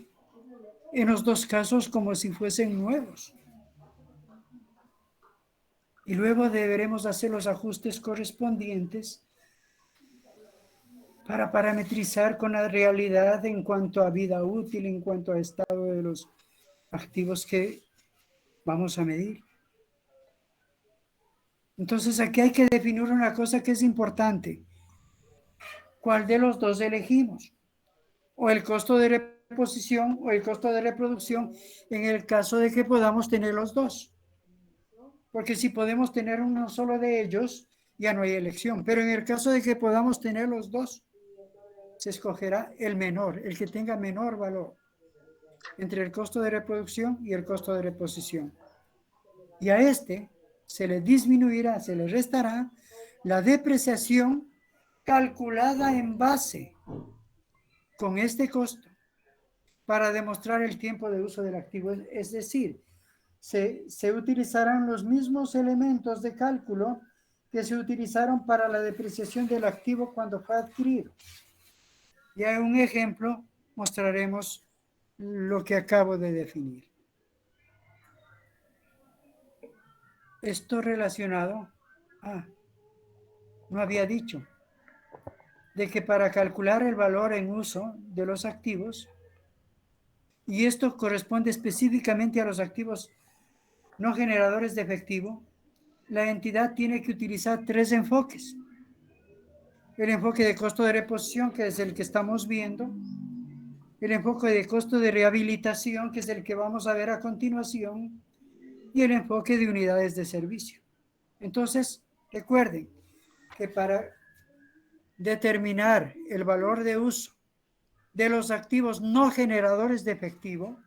en los dos casos como si fuesen nuevos. Y luego deberemos hacer los ajustes correspondientes para parametrizar con la realidad en cuanto a vida útil, en cuanto a estado de los activos que vamos a medir. Entonces aquí hay que definir una cosa que es importante. ¿Cuál de los dos elegimos? O el costo de reposición o el costo de reproducción en el caso de que podamos tener los dos. Porque si podemos tener uno solo de ellos, ya no hay elección. Pero en el caso de que podamos tener los dos, se escogerá el menor, el que tenga menor valor entre el costo de reproducción y el costo de reposición. Y a este se le disminuirá, se le restará la depreciación calculada en base con este costo para demostrar el tiempo de uso del activo. Es decir, se utilizarán los mismos elementos de cálculo que se utilizaron para la depreciación del activo cuando fue adquirido. Y en un ejemplo mostraremos lo que acabo de definir. Esto relacionado, no había dicho, de que para calcular el valor en uso de los activos, y esto corresponde específicamente a los activos no generadores de efectivo, la entidad tiene que utilizar tres enfoques. El enfoque de costo de reposición, que es el que estamos viendo, el enfoque de costo de rehabilitación, que es el que vamos a ver a continuación, y el enfoque de unidades de servicio. Entonces, recuerden que para determinar el valor de uso de los activos no generadores de efectivo,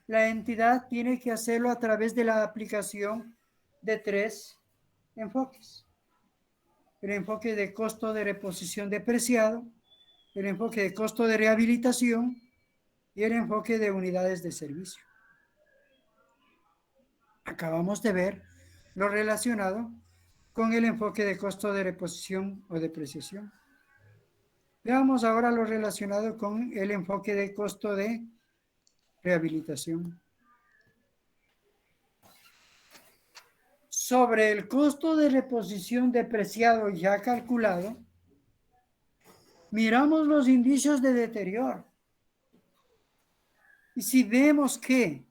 la entidad tiene que hacerlo a través de la aplicación de 3 enfoques. El enfoque de costo de reposición depreciado, el enfoque de costo de rehabilitación y el enfoque de unidades de servicio. Acabamos de ver lo relacionado con el enfoque de costo de reposición o depreciación. Veamos ahora lo relacionado con el enfoque de costo de rehabilitación. Sobre el costo de reposición depreciado ya calculado, miramos los indicios de deterioro. Y si vemos que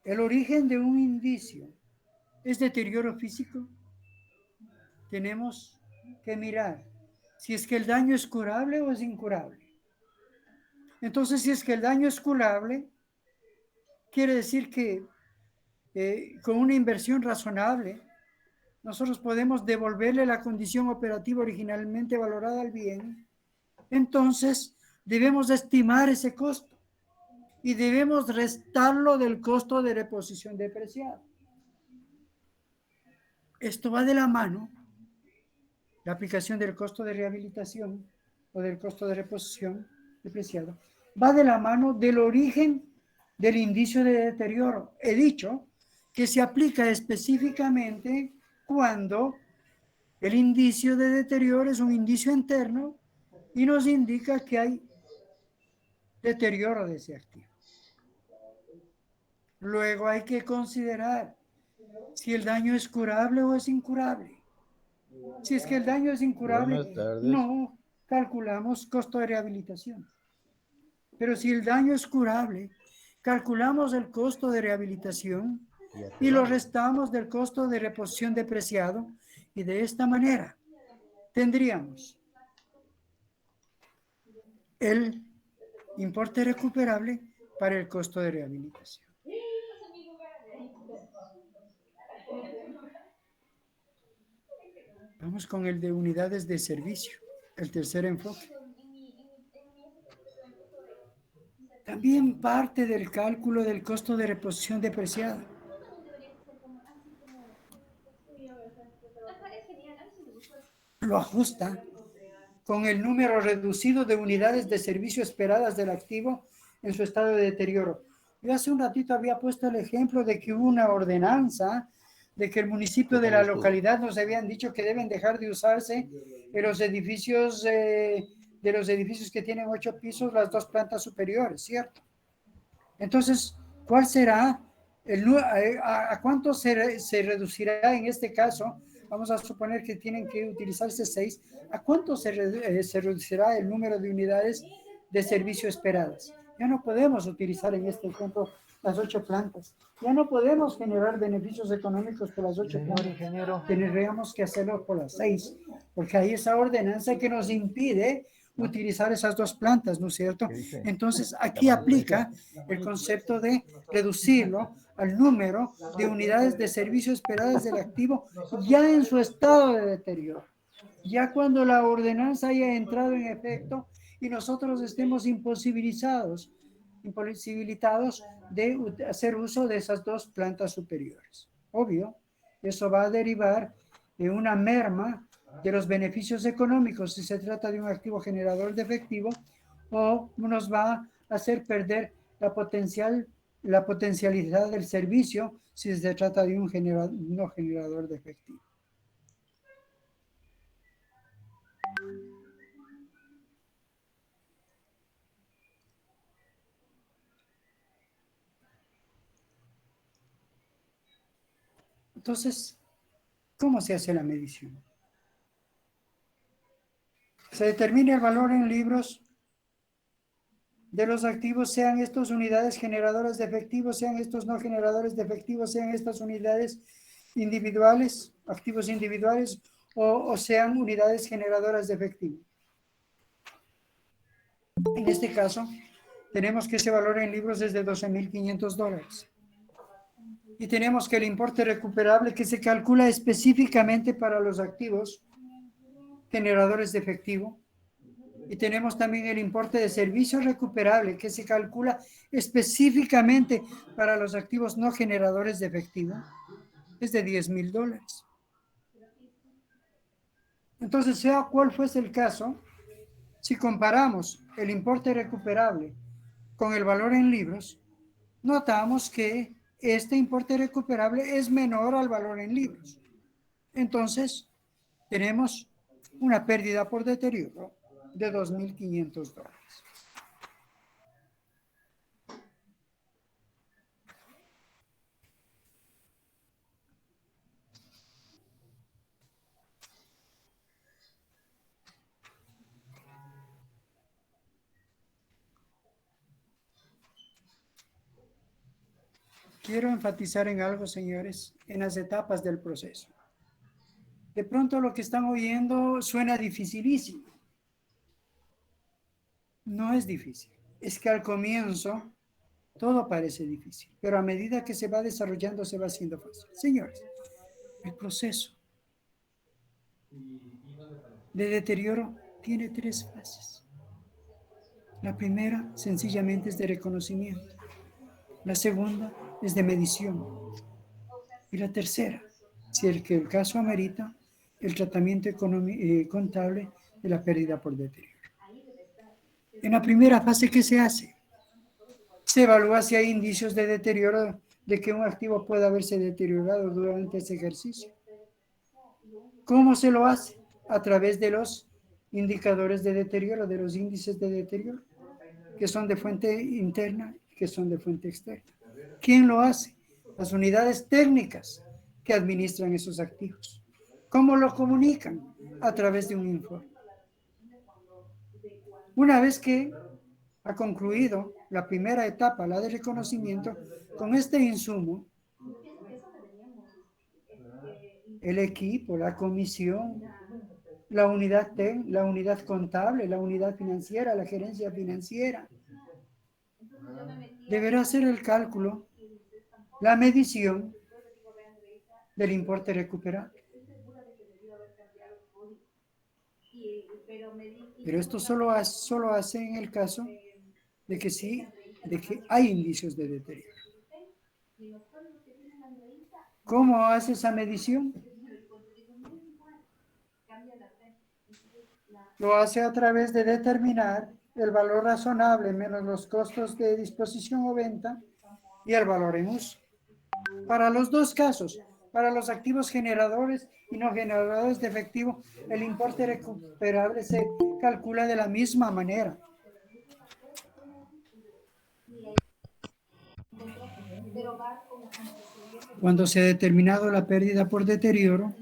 el origen de un indicio es deterioro físico, tenemos que mirar si es que el daño es curable o es incurable. Entonces, si es que el daño es curable, quiere decir que con una inversión razonable, nosotros podemos devolverle la condición operativa originalmente valorada al bien. Entonces, debemos estimar ese costo y debemos restarlo del costo de reposición depreciada. Esto va de la mano, la aplicación del costo de rehabilitación o del costo de reposición depreciado, va de la mano del origen del indicio de deterioro. He dicho que se aplica específicamente cuando el indicio de deterioro es un indicio interno y nos indica que hay deterioro de ese activo. Luego hay que considerar si el daño es curable o es incurable. Si es que el daño es incurable, no calculamos costo de rehabilitación. Pero si el daño es curable, calculamos el costo de rehabilitación y lo restamos del costo de reposición depreciado, y de esta manera tendríamos el importe recuperable para el costo de rehabilitación. Vamos con el de unidades de servicio, el tercer enfoque. También parte del cálculo del costo de reposición depreciada. Lo ajusta con el número reducido de unidades de servicio esperadas del activo en su estado de deterioro. Yo hace un ratito había puesto el ejemplo de que hubo una ordenanza de que el municipio de la localidad nos habían dicho que deben dejar de usarse en los edificios que tienen 8 pisos, las 2 plantas superiores, ¿cierto? Entonces, ¿cuál será a cuánto se reducirá en este caso? Vamos a suponer que tienen que utilizarse 6. ¿A cuánto se reducirá el número de unidades de servicio esperadas? Ya no podemos utilizar en este ejemplo las 8 plantas. Ya no podemos generar beneficios económicos por las 8 plantas. Tendríamos que hacerlo por las 6, porque hay esa ordenanza que nos impide utilizar esas 2 plantas, ¿no es cierto? Entonces, aquí aplica el concepto de reducirlo al número de unidades de servicio esperadas del activo ya en su estado de deterioro. Ya cuando la ordenanza haya entrado en efecto y nosotros estemos imposibilitados de hacer uso de esas 2 plantas superiores. Obvio, eso va a derivar de una merma de los beneficios económicos si se trata de un activo generador de efectivo, o nos va a hacer perder la potencialidad del servicio si se trata de un no generador de efectivo. Entonces, ¿cómo se hace la medición? Se determina el valor en libros de los activos, sean estos unidades generadoras de efectivo, sean estos no generadores de efectivo, sean estas unidades individuales, activos individuales, o sean unidades generadoras de efectivo. En este caso, tenemos que ese valor en libros es de $12,500. Y tenemos que el importe recuperable que se calcula específicamente para los activos generadores de efectivo. Y tenemos también el importe de servicio recuperable que se calcula específicamente para los activos no generadores de efectivo. Es de $10,000. Entonces, sea cual fuese el caso, si comparamos el importe recuperable con el valor en libros, notamos que este importe recuperable es menor al valor en libros. Entonces, tenemos una pérdida por deterioro de $2,500. Quiero enfatizar en algo, señores, en las etapas del proceso. De pronto lo que están oyendo suena dificilísimo. No es difícil. Es que al comienzo todo parece difícil, pero a medida que se va desarrollando se va haciendo fácil. Señores, el proceso de deterioro tiene 3 fases. La primera, sencillamente, es de reconocimiento. La segunda es de medición. Y la tercera, si el caso amerita, el tratamiento contable de la pérdida por deterioro. En la primera fase, ¿qué se hace? Se evalúa si hay indicios de deterioro, de que un activo pueda haberse deteriorado durante ese ejercicio. ¿Cómo se lo hace? A través de los indicadores de deterioro, de los índices de deterioro, que son de fuente interna y que son de fuente externa. ¿Quién lo hace? Las unidades técnicas que administran esos activos. ¿Cómo lo comunican? A través de un informe. Una vez que ha concluido la primera etapa, la de reconocimiento, con este insumo, el equipo, la comisión, la unidad contable, la unidad financiera, la gerencia financiera, deberá hacer el cálculo, la medición del importe recuperable. Pero esto solo hace en el caso de que hay indicios de deterioro. ¿Cómo hace esa medición? Lo hace a través de determinar el valor razonable menos los costos de disposición o venta y el valor en uso. Para los dos casos, para los activos generadores y no generadores de efectivo, el importe recuperable se calcula de la misma manera. Cuando se ha determinado la pérdida por deterioro,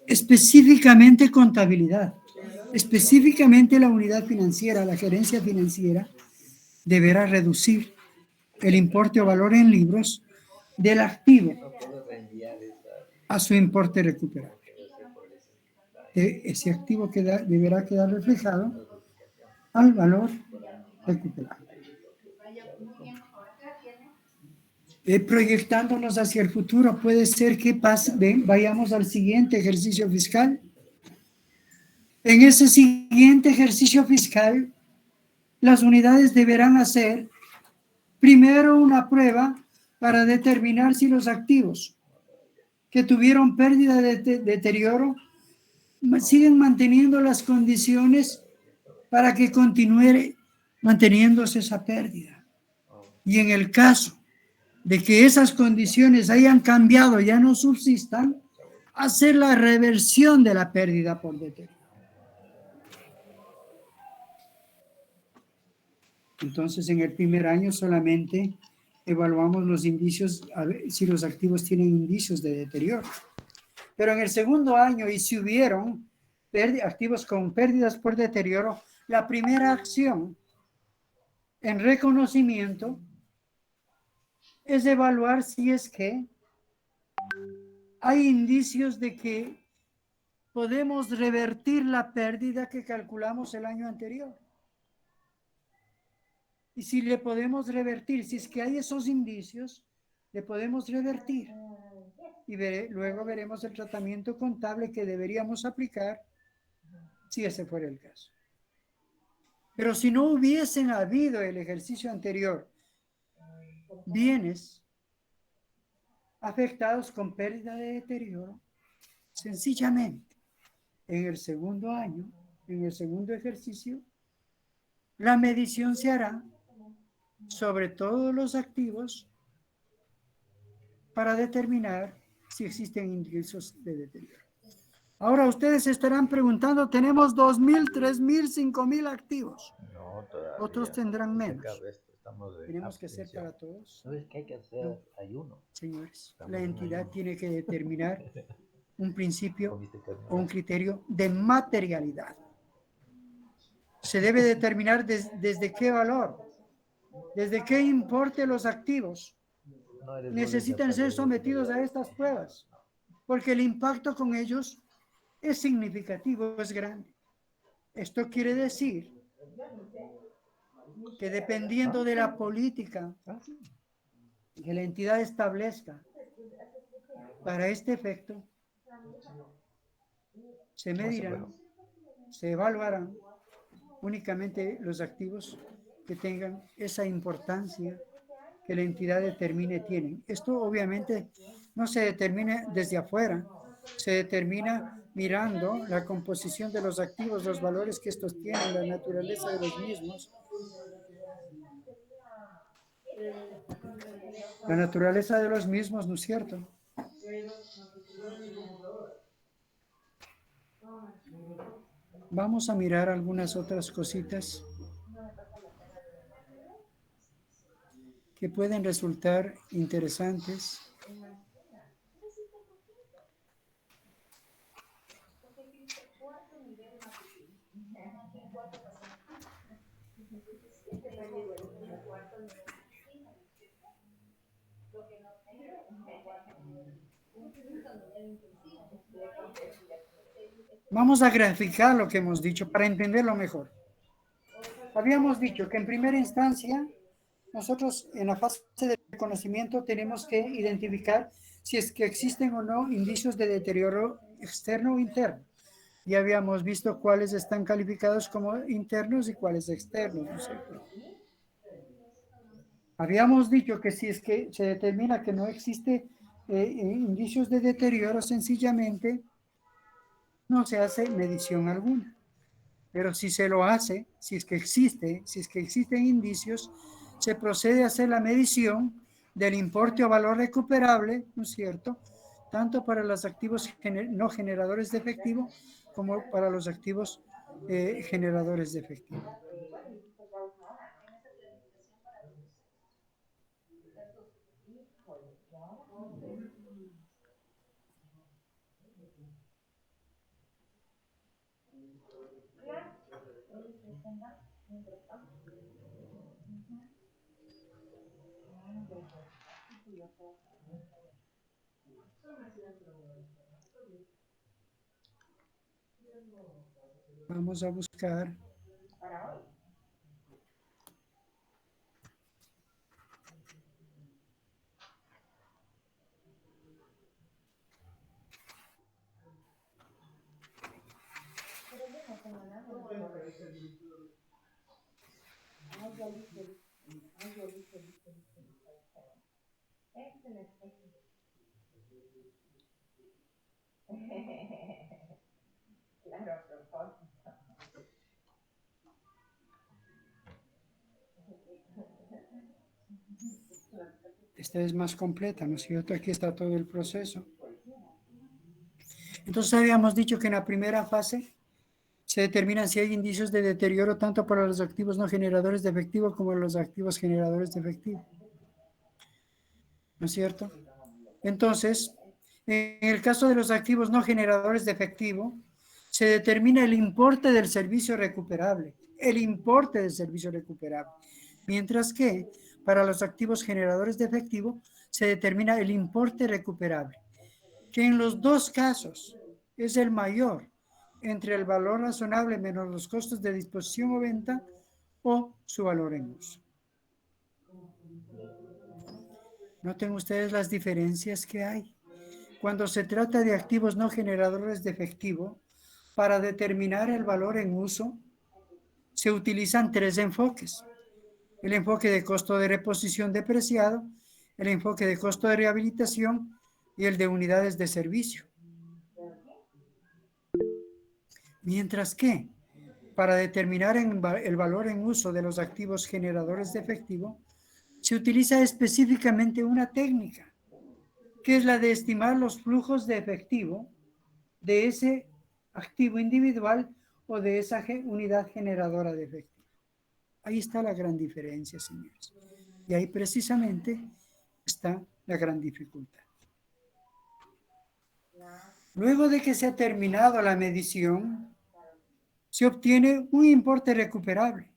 específicamente contabilidad, específicamente la unidad financiera, la gerencia financiera, deberá reducir el importe o valor en libros del activo a su importe recuperable. Ese activo deberá quedar reflejado al valor recuperable. Proyectándonos hacia el futuro, puede ser que vayamos al siguiente ejercicio fiscal. En ese siguiente ejercicio fiscal, las unidades deberán hacer primero una prueba para determinar si los activos que tuvieron pérdida de deterioro siguen manteniendo las condiciones para que continúe manteniéndose esa pérdida. Y en el caso de que esas condiciones hayan cambiado, ya no subsistan, hacer la reversión de la pérdida por deterioro. Entonces, en el primer año solamente evaluamos los indicios, a ver si los activos tienen indicios de deterioro. Pero en el segundo año, y si hubieron activos con pérdidas por deterioro, la primera acción en reconocimiento es evaluar si es que hay indicios de que podemos revertir la pérdida que calculamos el año anterior. Y si le podemos revertir, si es que hay esos indicios, le podemos revertir y luego veremos el tratamiento contable que deberíamos aplicar si ese fuera el caso. Pero si no hubiesen habido el ejercicio anterior, bienes afectados con pérdida de deterioro, sencillamente en el segundo año, en el segundo ejercicio, la medición se hará sobre todos los activos para determinar si existen indicios de deterioro. Ahora ustedes estarán preguntando, tenemos 2,000, 3,000, 5,000 activos. No, todavía. Otros tendrán No se menos. acabe esto, estamos de Tenemos que hacer abstención. para todos. ¿Sabes qué hay que hacer? Ayuno. Señores, Estamos la en entidad ayuno. tiene que determinar un principio Comiste carne. o un criterio de materialidad. Se debe determinar desde qué valor, desde qué importe los activos No eres necesitan ser sometidos a estas pruebas, porque el impacto con ellos es significativo, es grande. Esto quiere decir que dependiendo de la política que la entidad establezca para este efecto, se medirán, se evaluarán únicamente los activos que tengan esa importancia que la entidad determine tienen. Esto obviamente no se determina desde afuera, se determina mirando la composición de los activos, los valores que estos tienen, la naturaleza de los mismos. La naturaleza de los mismos, ¿no es cierto? Vamos a mirar algunas otras cositas que pueden resultar interesantes. Vamos a graficar lo que hemos dicho para entenderlo mejor. Habíamos dicho que en primera instancia, nosotros en la fase de conocimiento tenemos que identificar si es que existen o no indicios de deterioro externo o interno. Ya habíamos visto cuáles están calificados como internos y cuáles externos, ¿no es cierto? Habíamos dicho que si es que se determina que no existe indicios de deterioro, sencillamente no se hace medición alguna. Pero si se lo hace, si es que existen indicios, se procede a hacer la medición del importe o valor recuperable, ¿no es cierto? Tanto para los activos no generadores de efectivo como para los activos generadores de efectivo. Vamos a buscar. Esta es más completa, ¿no es cierto? Aquí está todo el proceso. Entonces habíamos dicho que en la primera fase se determinan si hay indicios de deterioro tanto para los activos no generadores de efectivo como los activos generadores de efectivo. ¿No es cierto? Entonces, en el caso de los activos no generadores de efectivo, se determina el importe del servicio recuperable, el importe del servicio recuperable. Mientras que para los activos generadores de efectivo, se determina el importe recuperable, que en los dos casos es el mayor entre el valor razonable menos los costos de disposición o venta o su valor en uso. Noten ustedes las diferencias que hay. Cuando se trata de activos no generadores de efectivo, para determinar el valor en uso, se utilizan 3 enfoques. El enfoque de costo de reposición depreciado, el enfoque de costo de rehabilitación y el de unidades de servicio. Mientras que, para determinar el valor en uso de los activos generadores de efectivo, se utiliza específicamente una técnica, que es la de estimar los flujos de efectivo de ese activo individual o de esa unidad generadora de efectivo. Ahí está la gran diferencia, señores. Y ahí precisamente está la gran dificultad. Luego de que se ha terminado la medición, se obtiene un importe recuperable.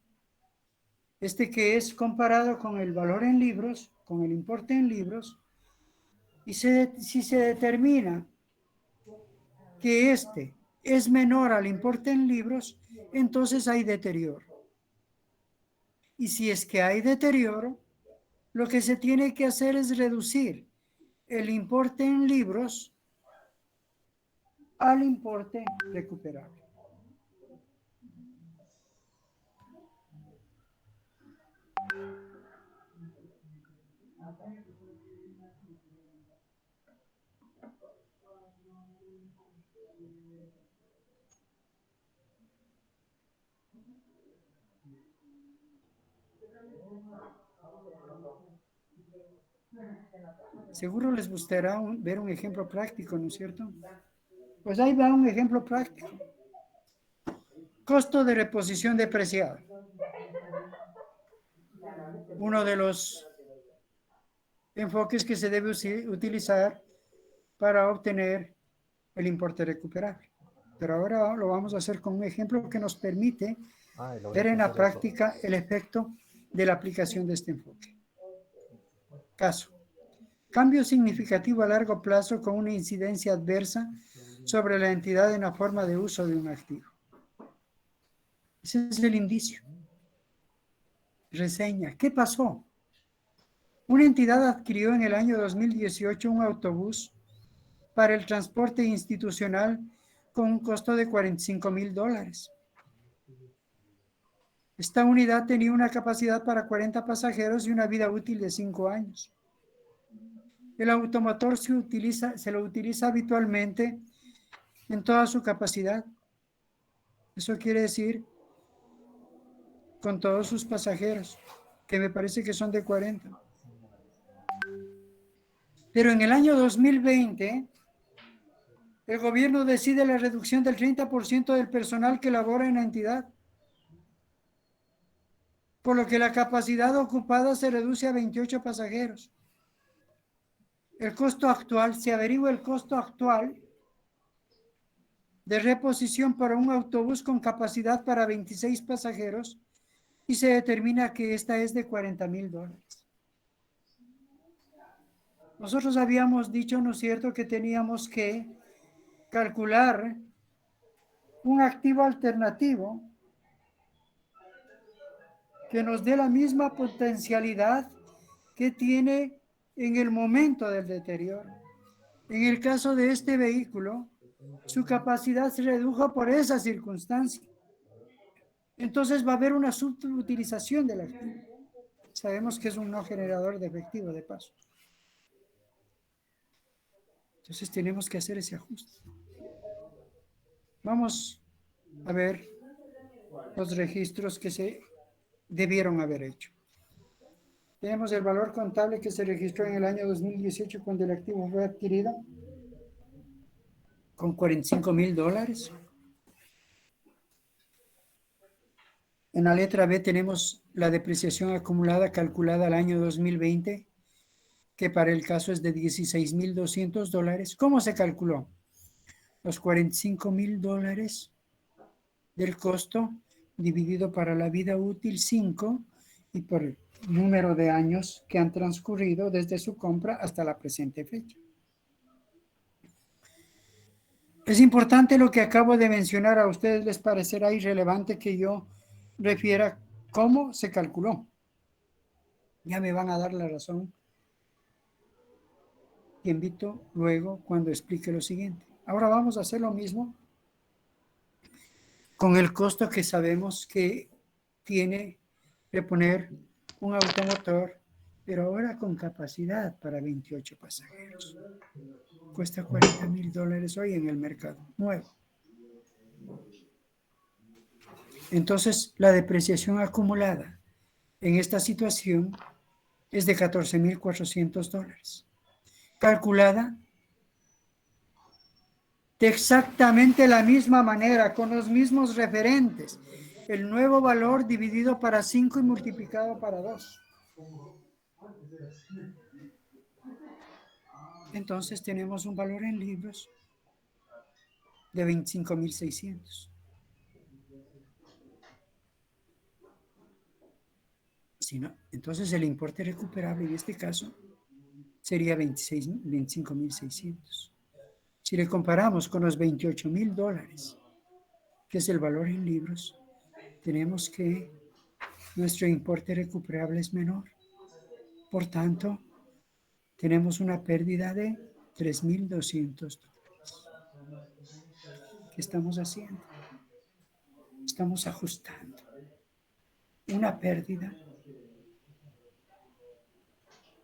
Este que es comparado con el valor en libros, con el importe en libros, y si se determina que este es menor al importe en libros, entonces hay deterioro. Y si es que hay deterioro, lo que se tiene que hacer es reducir el importe en libros al importe recuperable. Seguro les gustará ver un ejemplo práctico, ¿no es cierto? Pues ahí va un ejemplo práctico. Costo de reposición depreciada. Uno de los enfoques que se debe utilizar para obtener el importe recuperable. Pero ahora lo vamos a hacer con un ejemplo que nos permite ver en la práctica el efecto de la aplicación de este enfoque. Caso. Cambio significativo a largo plazo con una incidencia adversa sobre la entidad en la forma de uso de un activo. Ese es el indicio. Reseña. ¿Qué pasó? Una entidad adquirió en el año 2018 un autobús para el transporte institucional con un costo de $45,000. Esta unidad tenía una capacidad para 40 pasajeros y una vida útil de 5 años. El automotor se lo utiliza habitualmente en toda su capacidad. Eso quiere decir con todos sus pasajeros, que me parece que son de 40. Pero en el año 2020, el gobierno decide la reducción del 30% del personal que labora en la entidad, por lo que la capacidad ocupada se reduce a 28 pasajeros. El costo actual, se averigua el costo actual de reposición para un autobús con capacidad para 26 pasajeros y se determina que esta es de $40,000. Nosotros habíamos dicho, ¿no es cierto?, que teníamos que calcular un activo alternativo que nos dé la misma potencialidad que tiene en el momento del deterioro. En el caso de este vehículo, su capacidad se redujo por esa circunstancia. Entonces va a haber una subutilización del activo. Sabemos que es un no generador de efectivo, de paso. Entonces tenemos que hacer ese ajuste. Vamos a ver los registros que se debieron haber hecho. Tenemos el valor contable que se registró en el año 2018 cuando el activo fue adquirido con $45,000. En la letra B tenemos la depreciación acumulada calculada al año 2020, que para el caso es de $16,200. ¿Cómo se calculó? Los $45,000 del costo dividido para la vida útil 5 y por el número de años que han transcurrido desde su compra hasta la presente fecha. Es importante lo que acabo de mencionar. A ustedes les parecerá irrelevante que yo refiera cómo se calculó. Ya me van a dar la razón Te invito luego cuando explique lo siguiente. Ahora vamos a hacer lo mismo con el costo que sabemos que tiene de poner un automotor, pero ahora con capacidad para 28 pasajeros. Cuesta $40,000 hoy en el mercado nuevo. Entonces, la depreciación acumulada en esta situación es de $14,400, calculada de exactamente la misma manera, con los mismos referentes. El nuevo valor dividido para 5 y multiplicado para 2. Entonces tenemos un valor en libros de 25,600. Si no, entonces el importe recuperable en este caso sería 25,600. Si le comparamos con los $28,000, que es el valor en libros, tenemos que nuestro importe recuperable es menor. Por tanto, tenemos una pérdida de $3,200. ¿Qué estamos haciendo? Estamos ajustando una pérdida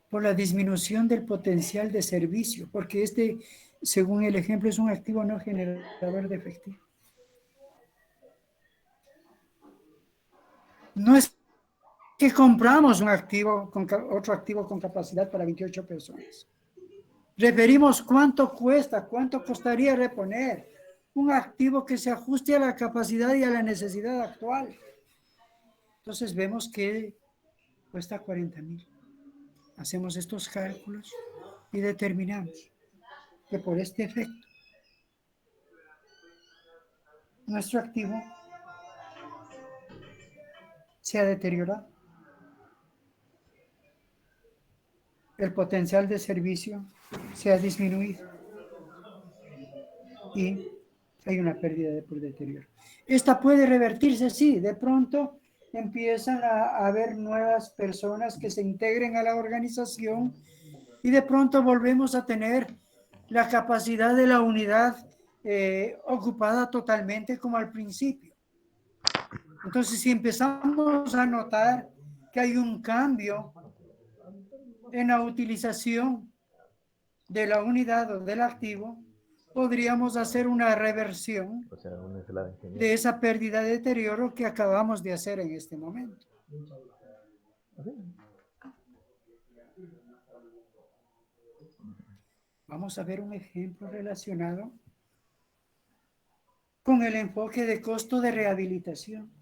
por la disminución del potencial de servicio, porque este, según el ejemplo, es un activo no generador de efectivo. No es que compramos un activo con otro activo con capacidad para 28 personas. Referimos cuánto cuesta, cuánto costaría reponer un activo que se ajuste a la capacidad y a la necesidad actual. Entonces vemos que cuesta 40,000. Hacemos estos cálculos y determinamos que por este efecto nuestro activo se ha deteriorado. El potencial de servicio se ha disminuido y hay una pérdida por deterioro. Esta puede revertirse, sí, de pronto empiezan a haber nuevas personas que se integren a la organización y de pronto volvemos a tener la capacidad de la unidad ocupada totalmente como al principio. Entonces, si empezamos a notar que hay un cambio en la utilización de la unidad o del activo, podríamos hacer una reversión de esa pérdida de deterioro que acabamos de hacer en este momento. Vamos a ver un ejemplo relacionado con el enfoque de costo de rehabilitación.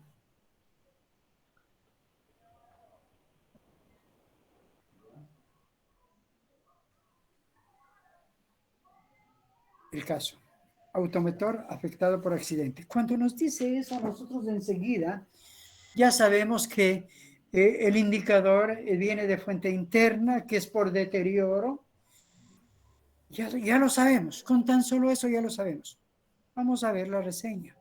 El caso, automotor afectado por accidente. Cuando nos dice eso, nosotros enseguida ya sabemos que el indicador viene de fuente interna, que es por deterioro. Ya lo sabemos, con tan solo eso ya lo sabemos. Vamos a ver la reseña.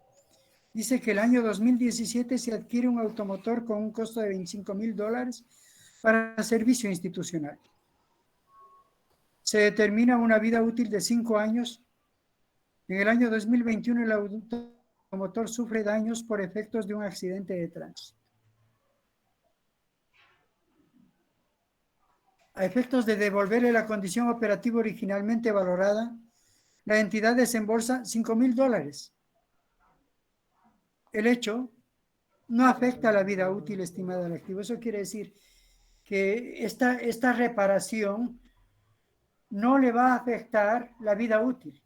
Dice que el año 2017 se adquiere un automotor con un costo de $25,000 para servicio institucional. Se determina una vida útil de 5 años. En el año 2021 el automotor sufre daños por efectos de un accidente de tránsito. A efectos de devolverle la condición operativa originalmente valorada, la entidad desembolsa $5,000. El hecho no afecta a la vida útil estimada del activo. Eso quiere decir que esta reparación no le va a afectar la vida útil,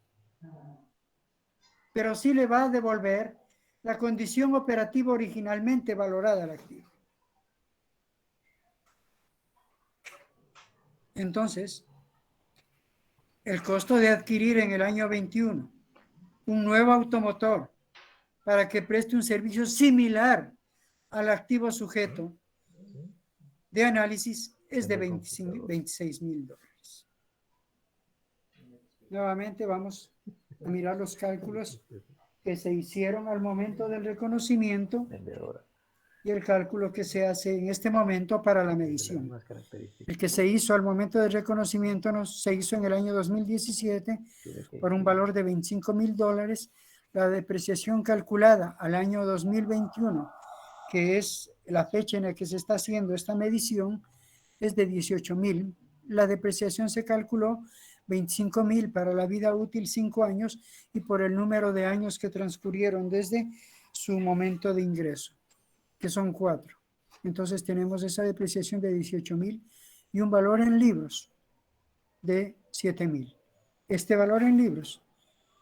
pero sí le va a devolver la condición operativa originalmente valorada al activo. Entonces, el costo de adquirir en el año 21 un nuevo automotor para que preste un servicio similar al activo sujeto de análisis es de $26,000. Nuevamente vamos a mirar los cálculos que se hicieron al momento del reconocimiento y el cálculo que se hace en este momento para la Las medición. mismas características. El que se hizo al momento del reconocimiento se hizo en el año 2017 por un valor de $25,000. La depreciación calculada al año 2021, que es la fecha en la que se está haciendo esta medición, es de 18,000. La depreciación se calculó 25,000 para la vida útil 5 años y por el número de años que transcurrieron desde su momento de ingreso, que son 4. Entonces tenemos esa depreciación de 18,000 y un valor en libros de 7,000. Este valor en libros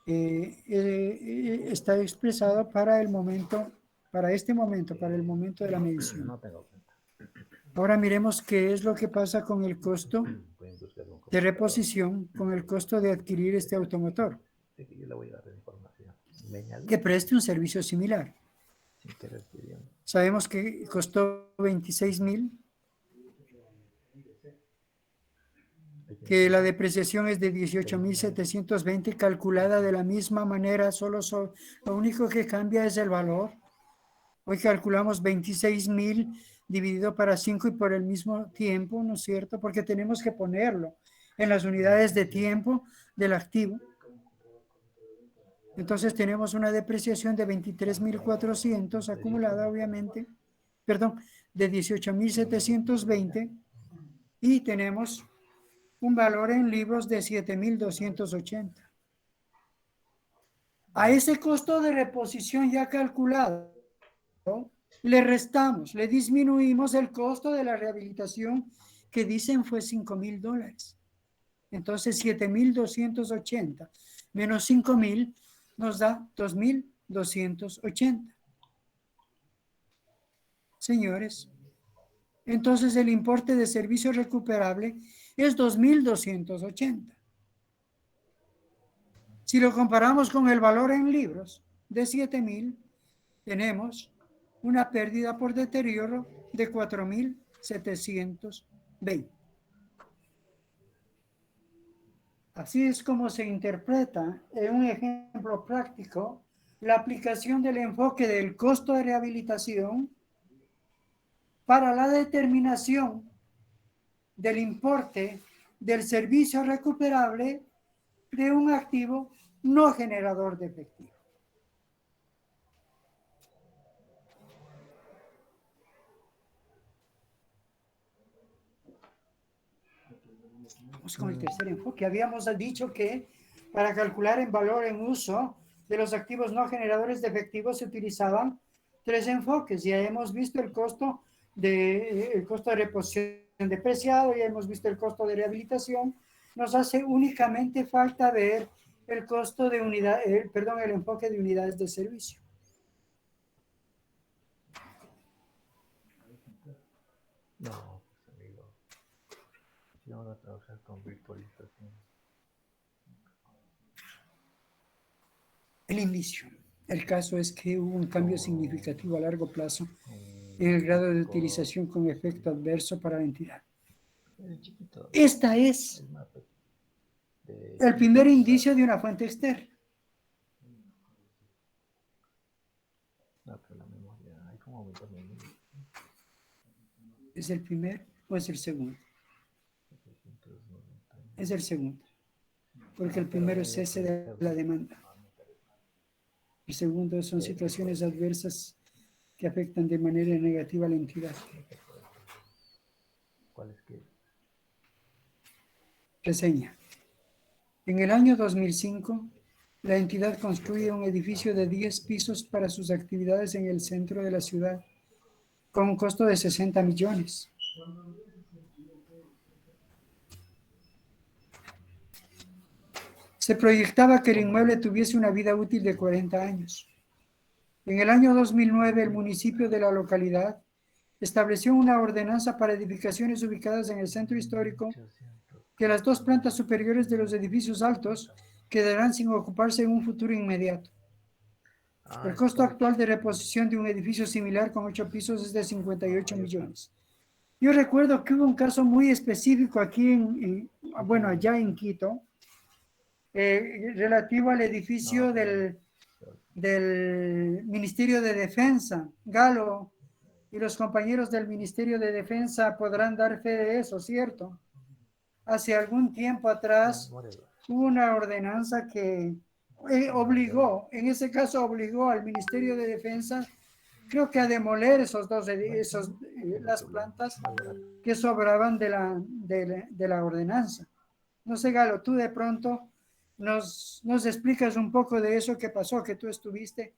está expresado para el momento, para este momento, para el momento de la medición. No tengo cuenta. Ahora miremos qué es lo que pasa con el costo Pueden buscar un de computador. reposición, con el costo de adquirir este automotor, Sí, que yo le voy a dar la información. Me añade que preste un servicio similar. sin querer pidiendo. Sabemos que costó 26,000, que la depreciación es de 18,720, calculada de la misma manera, lo único que cambia es el valor. Hoy calculamos 26,000 dividido para 5 y por el mismo tiempo, ¿no es cierto? Porque tenemos que ponerlo en las unidades de tiempo del activo. Entonces tenemos una depreciación de 23,400 acumulada, obviamente, perdón, de 18,720 y tenemos un valor en libros de 7,280. A ese costo de reposición ya calculado, le restamos, le disminuimos el costo de la rehabilitación que dicen fue $5,000. Entonces 7,280 menos 5,000 nos da 2,280. Señores, entonces el importe de servicio recuperable es 2,280. Si lo comparamos con el valor en libros de 7,000, tenemos una pérdida por deterioro de 4,720. Así es como se interpreta en un ejemplo práctico la aplicación del enfoque del costo de rehabilitación para la determinación del importe del servicio recuperable de un activo no generador de efectivo. Vamos con el tercer enfoque. Habíamos dicho que para calcular en valor en uso de los activos no generadores de efectivo se utilizaban 3 enfoques. Ya hemos visto el costo de reposición depreciado, ya hemos visto el costo de rehabilitación. Nos hace únicamente falta ver el costo de unidad, el enfoque de unidades de servicio. No, pues amigo. Si vamos a trabajar con virtualización. El inicio. El caso es que hubo un cambio significativo a largo plazo en el grado de utilización con efecto adverso para la entidad. Esta es el primer indicio de una fuente externa. No, pero la memoria, hay como aumentar la memoria. ¿Es el primer o es el segundo? Es el segundo. Porque el primero es cese de la demanda. El segundo son situaciones adversas que afectan de manera negativa a la entidad. ¿Cuál es que? Reseña. En el año 2005, la entidad construye un edificio de 10 pisos para sus actividades en el centro de la ciudad, con un costo de 60 millones. Se proyectaba que el inmueble tuviese una vida útil de 40 años. En el año 2009, el municipio de la localidad estableció una ordenanza para edificaciones ubicadas en el centro histórico que las 2 plantas superiores de los edificios altos quedarán sin ocuparse en un futuro inmediato. El costo actual de reposición de un edificio similar con 8 pisos es de 58 millones. Yo recuerdo que hubo un caso muy específico aquí, allá en Quito, relativo al edificio del Ministerio de Defensa, Galo, Y los compañeros del Ministerio de Defensa podrán dar fe de eso, ¿cierto? Hace algún tiempo atrás hubo una ordenanza que obligó, en ese caso obligó al Ministerio de Defensa, creo que a demoler las plantas que sobraban de la ordenanza. No sé, Galo, tú de pronto nos explicas un poco de eso que pasó, que tú estuviste,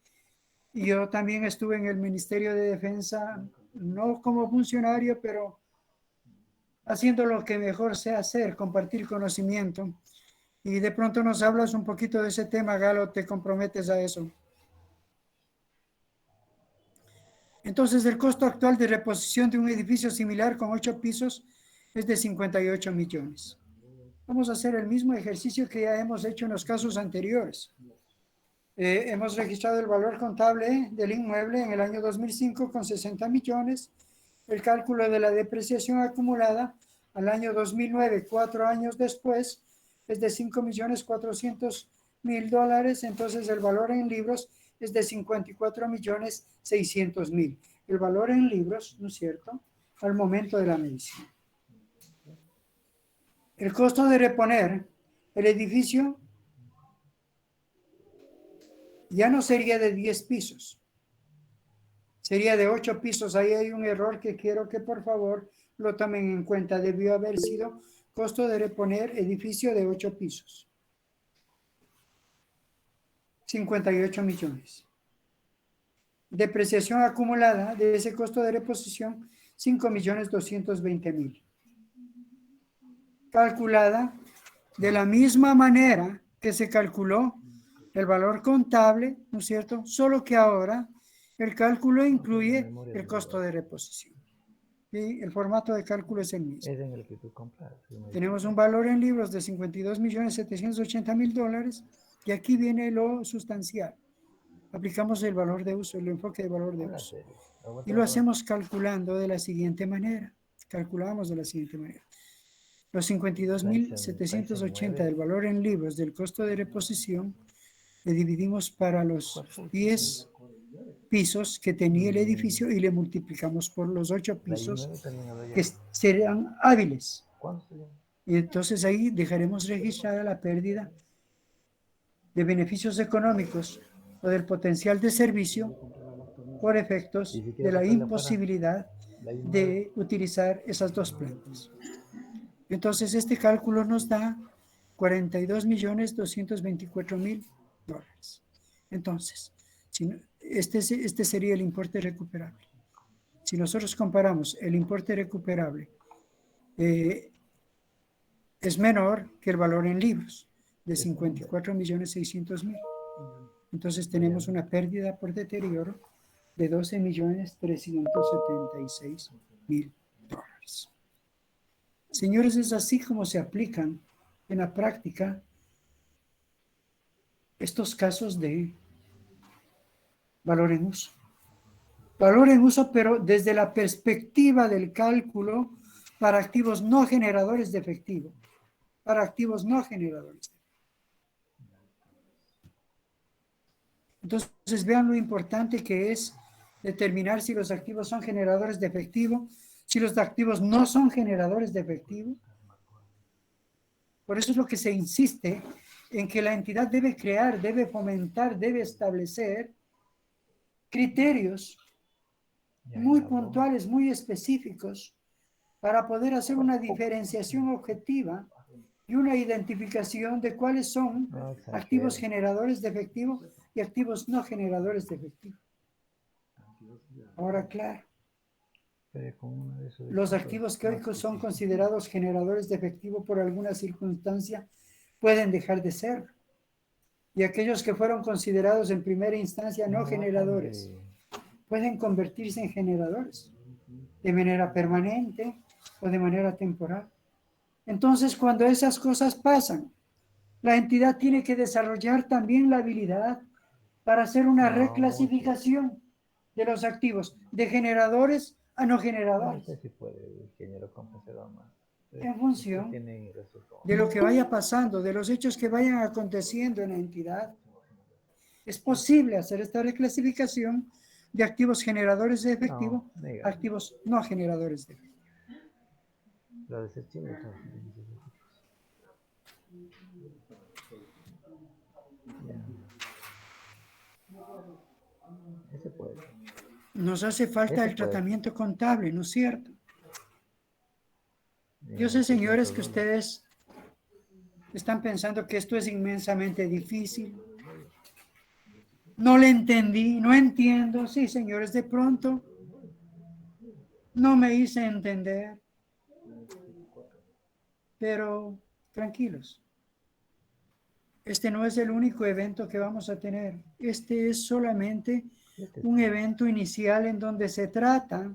y yo también estuve en el Ministerio de Defensa, no como funcionario, pero haciendo lo que mejor sé hacer, compartir conocimiento. Y de pronto nos hablas un poquito de ese tema, Galo, te comprometes a eso. Entonces, el costo actual de reposición de un edificio similar con 8 pisos es de 58 millones. Vamos a hacer el mismo ejercicio que ya hemos hecho en los casos anteriores. Hemos registrado el valor contable del inmueble en el año 2005 con 60 millones. El cálculo de la depreciación acumulada al año 2009, 4 años después, es de $5.400.000. Entonces, el valor en libros es de 54.600.000. El valor en libros, ¿no es cierto?, al momento de la medición. El costo de reponer el edificio ya no sería de 10 pisos, sería de 8 pisos. Ahí hay un error que quiero que por favor lo tomen en cuenta. Debió haber sido costo de reponer edificio de 8 pisos. 58 millones. Depreciación acumulada de ese costo de reposición, 5.220.000. Calculada de la misma manera que se calculó el valor contable, ¿no es cierto? Solo que ahora el cálculo incluye el costo de reposición. Y el formato de cálculo es el mismo. Es en el que tú compras. Tenemos un valor en libros de $52.780.000 y aquí viene lo sustancial. Aplicamos el valor de uso, el enfoque de valor de uso. Y lo hacemos calculando de la siguiente manera. Calculamos de la siguiente manera. Los 52.780 del valor en libros del costo de reposición le dividimos para los 10 pisos que tenía el edificio y le multiplicamos por los 8 pisos que serían hábiles. Y entonces ahí dejaremos registrada la pérdida de beneficios económicos o del potencial de servicio por efectos de la imposibilidad de utilizar esas dos plantas. Entonces, este cálculo nos da $42.224.000. Entonces, este sería el importe recuperable. Si nosotros comparamos el importe recuperable, es menor que el valor en libros, de 54.600.000. Entonces, tenemos una pérdida por deterioro de $12.376.000. Señores, es así como se aplican en la práctica estos casos de valor en uso. Valor en uso, pero desde la perspectiva del cálculo para activos no generadores de efectivo. Para activos no generadores. Entonces, vean lo importante que es determinar si los activos son generadores de efectivo, si los activos no son generadores de efectivo. Por eso es lo que se insiste en que la entidad debe crear, debe fomentar, debe establecer criterios muy puntuales, muy específicos, para poder hacer una diferenciación objetiva y una identificación de cuáles son activos generadores de efectivo y activos no generadores de efectivo. Ahora, claro, los activos que hoy son considerados generadores de efectivo por alguna circunstancia pueden dejar de ser. Y aquellos que fueron considerados en primera instancia no generadores pueden convertirse en generadores de manera permanente o de manera temporal. Entonces, cuando esas cosas pasan, la entidad tiene que desarrollar también la habilidad para hacer una reclasificación de los activos de generadores a no generadores. En función de lo que vaya pasando, de los hechos que vayan aconteciendo en la entidad, es posible hacer esta reclasificación de activos generadores de efectivo No, a negativo. activos no generadores de efectivo. La decepción de transferencias efectivas. Ya. Ese puede. Nos hace falta Ese el puede. tratamiento contable, ¿no es cierto? Yo sé, $600. señores, que ustedes están pensando que esto es inmensamente difícil. No le entendí, no entiendo. Sí, señores, de pronto no me hice entender. Pero tranquilos. Este no es el único evento que vamos a tener. Este es solamente un evento inicial en donde se trata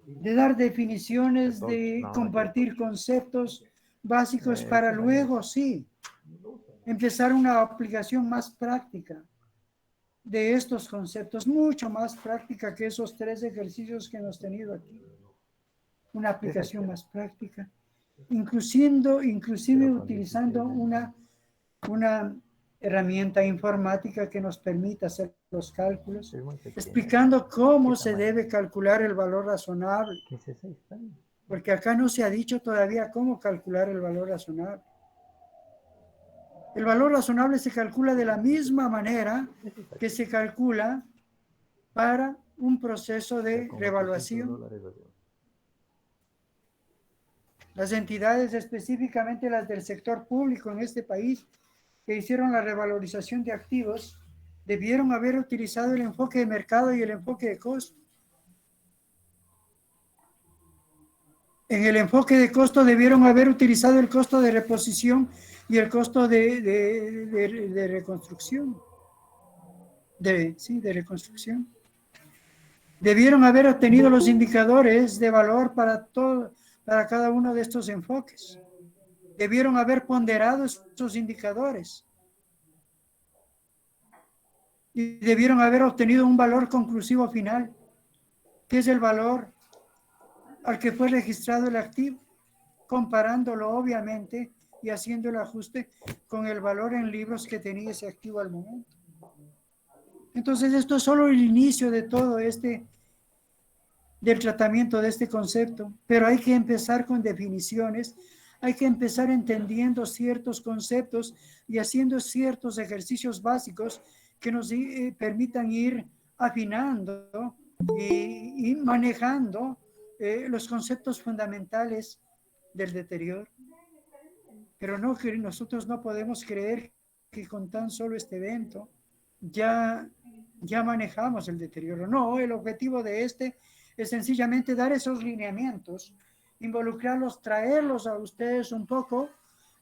de dar definiciones, de compartir conceptos básicos para luego, sí, empezar una aplicación más práctica de estos conceptos, mucho más práctica que esos 3 ejercicios que hemos tenido aquí. Una aplicación más práctica, inclusive utilizando una herramienta informática que nos permita hacer los cálculos, explicando cómo se debe calcular el valor razonable. Porque acá no se ha dicho todavía cómo calcular el valor razonable. El valor razonable se calcula de la misma manera que se calcula para un proceso de revaluación. Las entidades, específicamente las del sector público en este país, que hicieron la revalorización de activos, debieron haber utilizado el enfoque de mercado y el enfoque de costo. En el enfoque de costo debieron haber utilizado el costo de reposición y el costo de reconstrucción. De reconstrucción. Debieron haber obtenido los indicadores de valor para cada uno de estos enfoques. Debieron haber ponderado estos indicadores. Y debieron haber obtenido un valor conclusivo final, que es el valor al que fue registrado el activo, comparándolo obviamente y haciendo el ajuste con el valor en libros que tenía ese activo al momento. Entonces, esto es solo el inicio de todo del tratamiento de este concepto, pero hay que empezar con definiciones, hay que empezar entendiendo ciertos conceptos y haciendo ciertos ejercicios básicos que nos permitan ir afinando y manejando los conceptos fundamentales del deterioro. Pero no, que nosotros no podemos creer que con tan solo este evento ya manejamos el deterioro. No, el objetivo de este es sencillamente dar esos lineamientos, involucrarlos, traerlos a ustedes un poco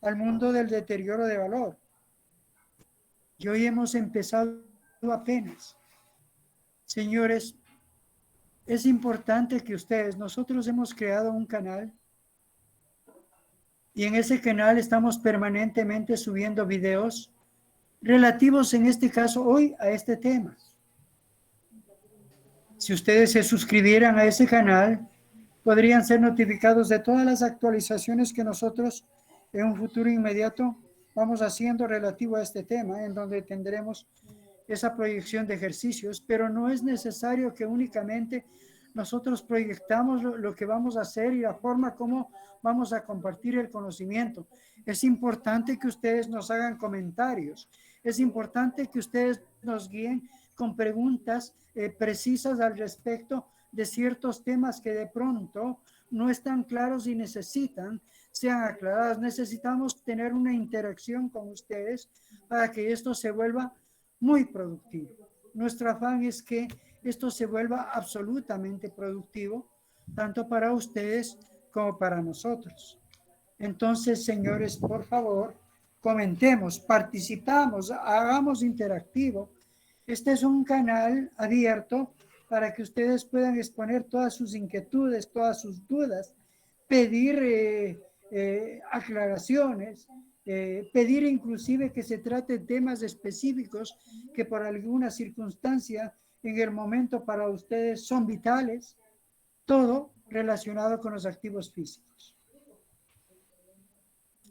al mundo del deterioro de valor. Y hoy hemos empezado apenas. Señores, es importante que nosotros hemos creado un canal y en ese canal estamos permanentemente subiendo videos relativos, en este caso, hoy a este tema. Si ustedes se suscribieran a ese canal, podrían ser notificados de todas las actualizaciones que nosotros en un futuro inmediato vamos haciendo relativo a este tema, en donde tendremos esa proyección de ejercicios, pero no es necesario que únicamente nosotros proyectamos lo que vamos a hacer y la forma como vamos a compartir el conocimiento. Es importante que ustedes nos hagan comentarios, es importante que ustedes nos guíen con preguntas precisas al respecto de ciertos temas que de pronto no están claros y necesitan sean aclarados. Necesitamos tener una interacción con ustedes para que esto se vuelva muy productivo. Nuestro afán es que esto se vuelva absolutamente productivo, tanto para ustedes como para nosotros. Entonces, señores, por favor, comentemos, participamos, hagamos interactivo. Este es un canal abierto para que ustedes puedan exponer todas sus inquietudes, todas sus dudas, pedir aclaraciones, pedir inclusive que se trate temas específicos que por alguna circunstancia en el momento para ustedes son vitales, todo relacionado con los activos físicos.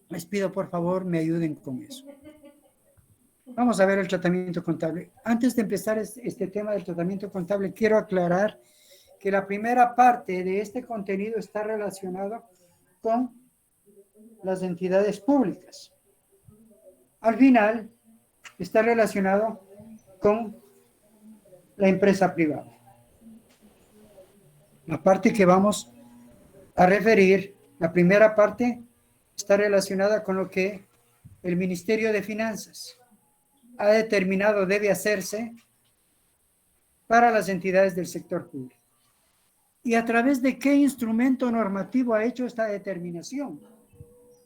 Les pido por favor me ayuden con eso. Vamos a ver el tratamiento contable. Antes de empezar este tema del tratamiento contable, quiero aclarar que la primera parte de este contenido está relacionado con las entidades públicas. Al final, está relacionado con la empresa privada. La parte que vamos a referir, la primera parte, está relacionada con lo que el Ministerio de Finanzas ha determinado debe hacerse para las entidades del sector público. ¿Y a través de qué instrumento normativo ha hecho esta determinación?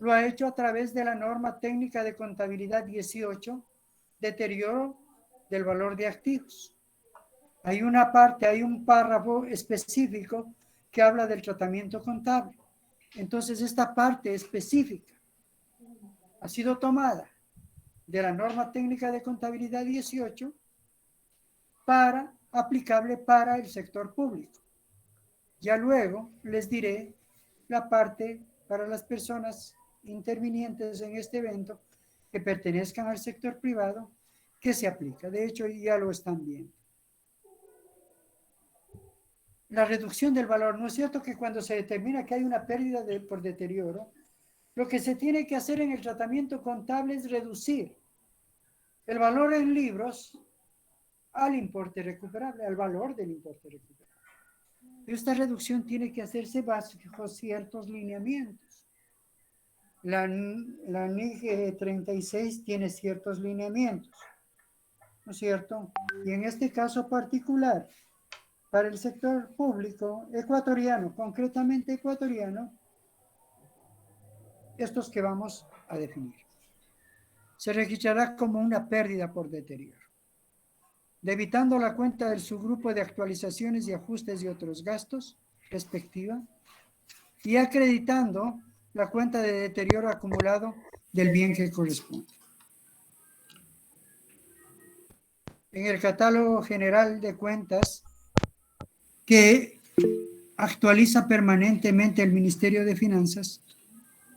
Lo ha hecho a través de la norma técnica de contabilidad 18, deterioro del valor de activos. Hay una parte, hay un párrafo específico que habla del tratamiento contable. Entonces, esta parte específica ha sido tomada de la norma técnica de contabilidad 18 para aplicable para el sector público. Ya luego les diré la parte para las personas intervinientes en este evento que pertenezcan al sector privado que se aplica. De hecho, ya lo están viendo. La reducción del valor. ¿No es cierto que cuando se determina que hay una pérdida por deterioro, lo que se tiene que hacer en el tratamiento contable es reducir el valor en libros al importe recuperable, al valor del importe recuperable? Pero esta reducción tiene que hacerse bajo ciertos lineamientos. La NIG 36 tiene ciertos lineamientos, ¿no es cierto? Y en este caso particular, para el sector público ecuatoriano, concretamente ecuatoriano, estos que vamos a definir. Se registrará como una pérdida por deterioro, debitando la cuenta del subgrupo de actualizaciones y ajustes y otros gastos respectiva y acreditando la cuenta de deterioro acumulado del bien que corresponde. En el catálogo general de cuentas que actualiza permanentemente el Ministerio de Finanzas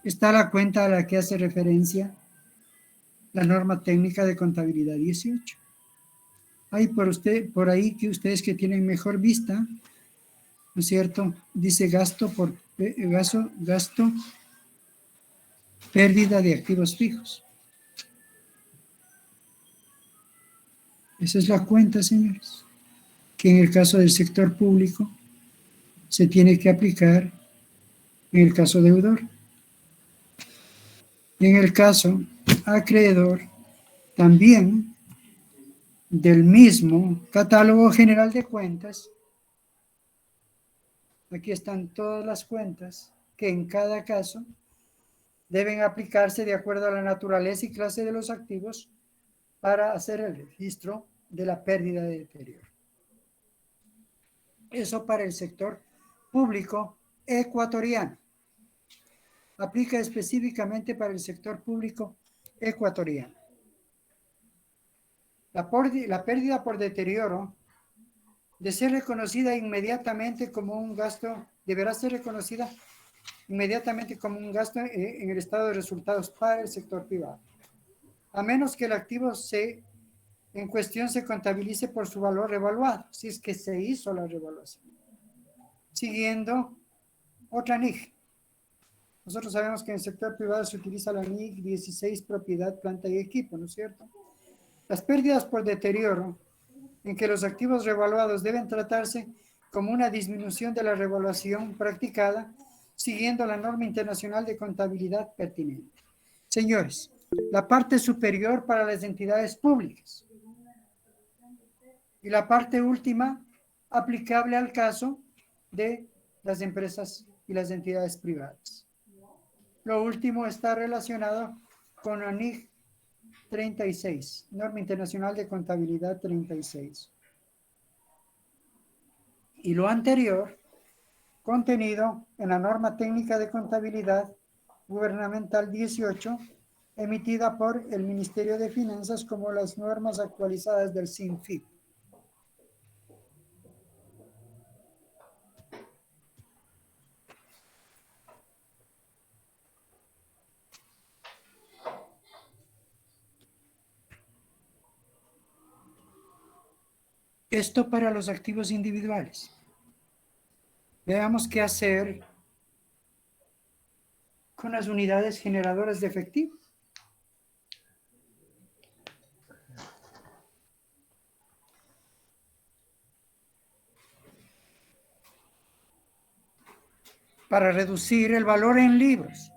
está la cuenta a la que hace referencia la norma técnica de contabilidad 18. Hay por ahí que ustedes que tienen mejor vista, ¿no es cierto? Dice gasto, pérdida de activos fijos. Esa es la cuenta, señores, que en el caso del sector público se tiene que aplicar en el caso deudor. Y en el caso acreedor, también del mismo catálogo general de cuentas, aquí están todas las cuentas que en cada caso deben aplicarse de acuerdo a la naturaleza y clase de los activos para hacer el registro de la pérdida de deterioro. Eso para el sector público ecuatoriano. Aplica específicamente para el sector público ecuatoriano. La pérdida por deterioro de ser reconocida inmediatamente como un gasto, deberá ser reconocida inmediatamente como un gasto en el estado de resultados para el sector privado, a menos que el activo en cuestión se contabilice por su valor revaluado, si es que se hizo la revaluación, siguiendo otra NIG. Nosotros sabemos que en el sector privado se utiliza la NIG 16, propiedad, planta y equipo, ¿no es cierto? Las pérdidas por deterioro, en que los activos revaluados deben tratarse como una disminución de la revaluación practicada, siguiendo la norma internacional de contabilidad pertinente. Señores, la parte superior para las entidades públicas y la parte última aplicable al caso de las empresas y las entidades privadas. Lo último está relacionado con la NIG 36, Norma Internacional de Contabilidad 36. Y lo anterior, contenido en la Norma Técnica de Contabilidad Gubernamental 18, emitida por el Ministerio de Finanzas como las normas actualizadas del SINFIP. Esto para los activos individuales. Veamos qué hacer con las unidades generadoras de efectivo. Para reducir el valor en libros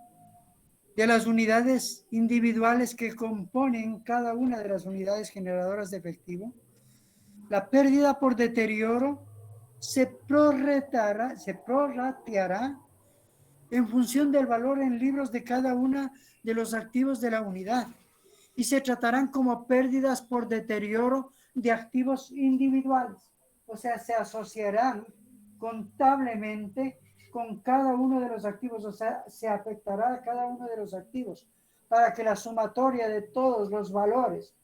de las unidades individuales que componen cada una de las unidades generadoras de efectivo, la pérdida por deterioro se prorrateará en función del valor en libros de cada una de los activos de la unidad y se tratarán como pérdidas por deterioro de activos individuales. O sea, se asociarán contablemente con cada uno de los activos, o sea, se afectará a cada uno de los activos para que la sumatoria de todos los valores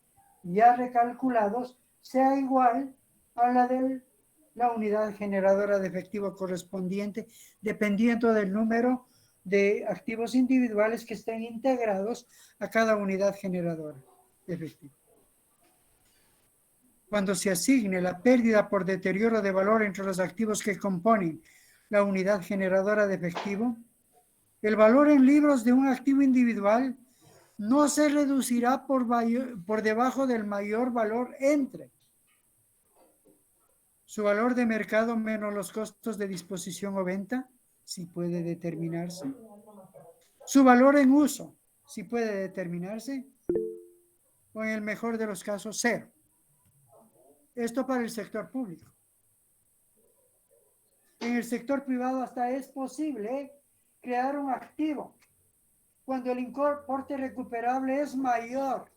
ya recalculados sea igual a la de la unidad generadora de efectivo correspondiente, dependiendo del número de activos individuales que estén integrados a cada unidad generadora de efectivo. Cuando se asigne la pérdida por deterioro de valor entre los activos que componen la unidad generadora de efectivo, el valor en libros de un activo individual no se reducirá por debajo del mayor valor entre su valor de mercado menos los costos de disposición o venta, si puede determinarse, su valor en uso, si puede determinarse, o en el mejor de los casos, cero. Esto para el sector público. En el sector privado hasta es posible crear un activo cuando el importe recuperable es mayor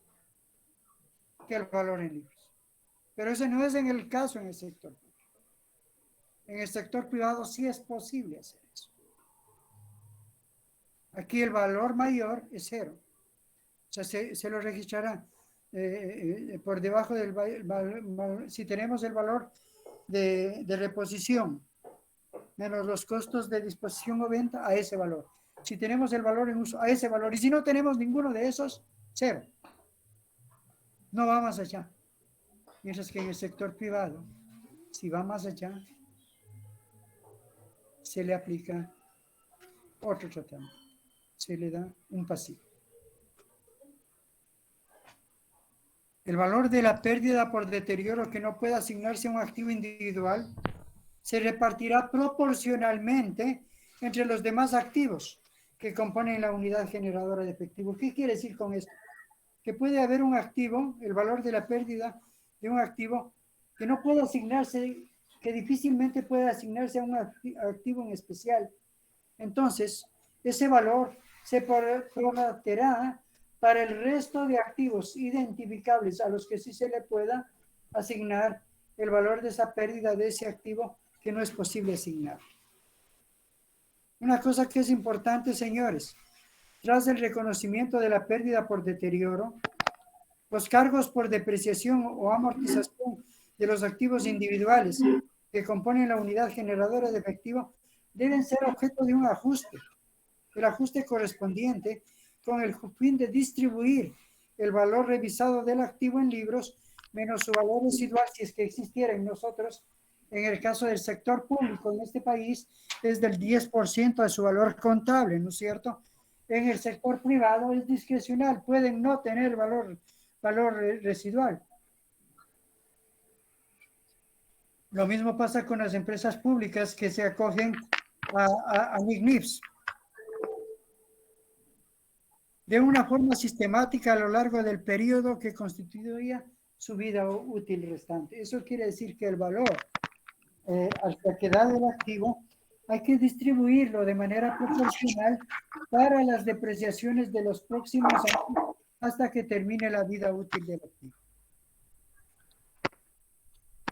que el valor en libros. Pero ese no es en el caso en el sector público. En el sector privado sí es posible hacer eso. Aquí el valor mayor es cero. O sea, se lo registrará por debajo del valor. Si tenemos el valor de reposición menos los costos de disposición o venta, a ese valor. Si tenemos el valor en uso, a ese valor. Y si no tenemos ninguno de esos, cero. No va más allá. Mientras que en el sector privado, si va más allá, se le aplica otro tratamiento. Se le da un pasivo. El valor de la pérdida por deterioro que no pueda asignarse a un activo individual se repartirá proporcionalmente entre los demás activos que componen la unidad generadora de efectivo. ¿Qué quiere decir con esto? Que puede haber un activo, el valor de la pérdida de un activo, que no puede asignarse, que difícilmente puede asignarse a un activo en especial. Entonces, ese valor se prorrateará para el resto de activos identificables a los que sí se le pueda asignar el valor de esa pérdida de ese activo que no es posible asignar. Una cosa que es importante, señores, tras el reconocimiento de la pérdida por deterioro, los cargos por depreciación o amortización de los activos individuales que componen la unidad generadora de efectivo deben ser objeto de un ajuste, el ajuste correspondiente con el fin de distribuir el valor revisado del activo en libros menos su valor residual si es que existiera en nosotros. En el caso del sector público en este país es del 10% de su valor contable, ¿no es cierto? En el sector privado es discrecional, pueden no tener valor residual. Lo mismo pasa con las empresas públicas que se acogen a NICNIPS. De una forma sistemática a lo largo del periodo que constituía su vida útil restante. Eso quiere decir que el valor hasta que da del activo hay que distribuirlo de manera proporcional para las depreciaciones de los próximos años hasta que termine la vida útil del activo.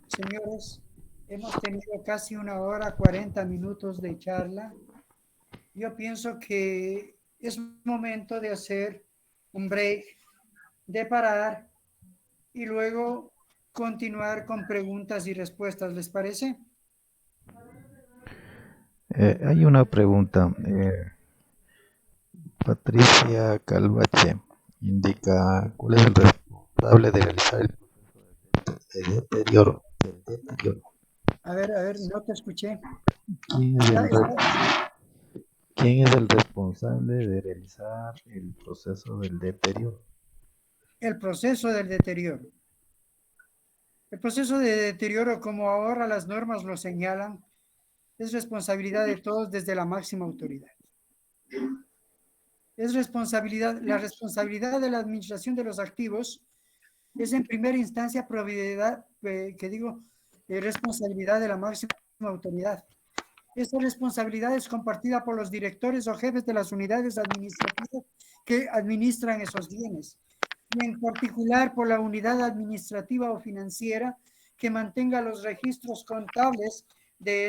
Señores, hemos tenido casi 1 hora 40 minutos de charla. Yo pienso que es momento de hacer un break, de parar y luego continuar con preguntas y respuestas. ¿Les parece? Hay una pregunta. Patricia Calvache indica cuál es el responsable de realizar el proceso de deterioro del deterioro. A ver, no te escuché. ¿Quién es el responsable de realizar el proceso del deterioro? El proceso del deterioro. El proceso de deterioro, como ahora las normas lo señalan, es responsabilidad de todos desde la máxima autoridad. Es la responsabilidad de la administración de los activos es en primera instancia responsabilidad de la máxima autoridad. Esta responsabilidad es compartida por los directores o jefes de las unidades administrativas que administran esos bienes, y en particular por la unidad administrativa o financiera que mantenga los registros contables de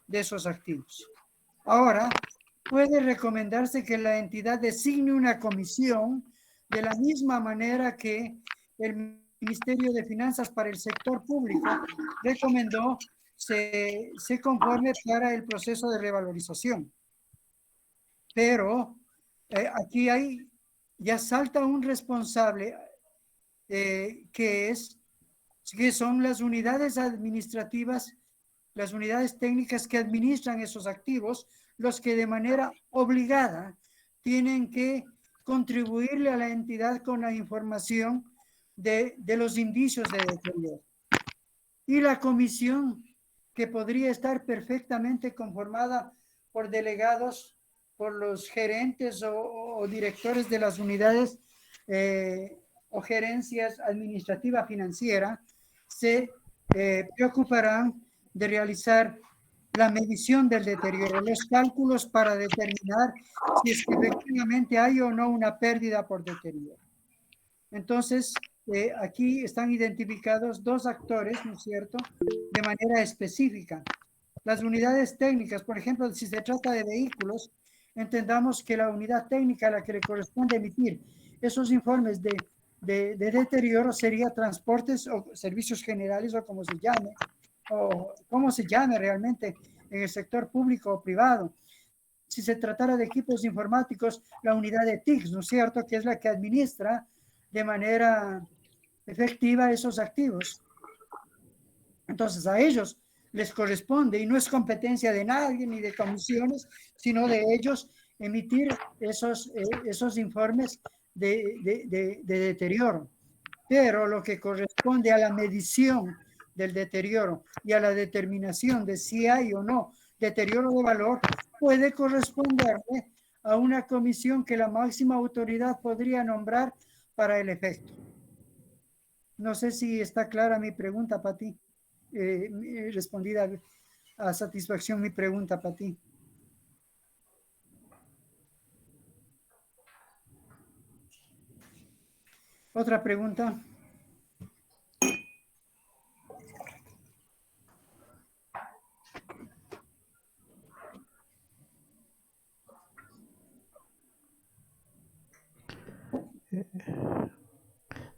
esos activos. Ahora, puede recomendarse que la entidad designe una comisión de la misma manera que el Ministerio de Finanzas para el sector público recomendó se conforme para el proceso de revalorización. Pero aquí ya salta un responsable que son las unidades administrativas, las unidades técnicas que administran esos activos, los que de manera obligada tienen que contribuirle a la entidad con la información de los indicios de deterioro. Y la comisión, que podría estar perfectamente conformada por delegados, por los gerentes o directores de las unidades o gerencias administrativa financiera, se preocuparán de realizar la medición del deterioro, los cálculos para determinar si es que efectivamente hay o no una pérdida por deterioro. Entonces, aquí están identificados dos actores, ¿no es cierto?, de manera específica. Las unidades técnicas, por ejemplo, si se trata de vehículos, entendamos que la unidad técnica a la que le corresponde emitir esos informes de deterioro sería transportes o servicios generales o como se llame realmente en el sector público o privado. Si se tratara de equipos informáticos, la unidad de TICS, ¿no es cierto?, que es la que administra de manera efectiva esos activos. Entonces a ellos les corresponde, y no es competencia de nadie ni de comisiones, sino de ellos emitir esos informes de deterioro. Pero lo que corresponde a la medición del deterioro y a la determinación de si hay o no deterioro de valor puede corresponderle a una comisión que la máxima autoridad podría nombrar para el efecto. No sé si está clara mi pregunta, Pati. Respondida a satisfacción mi pregunta, Pati. ¿Otra pregunta?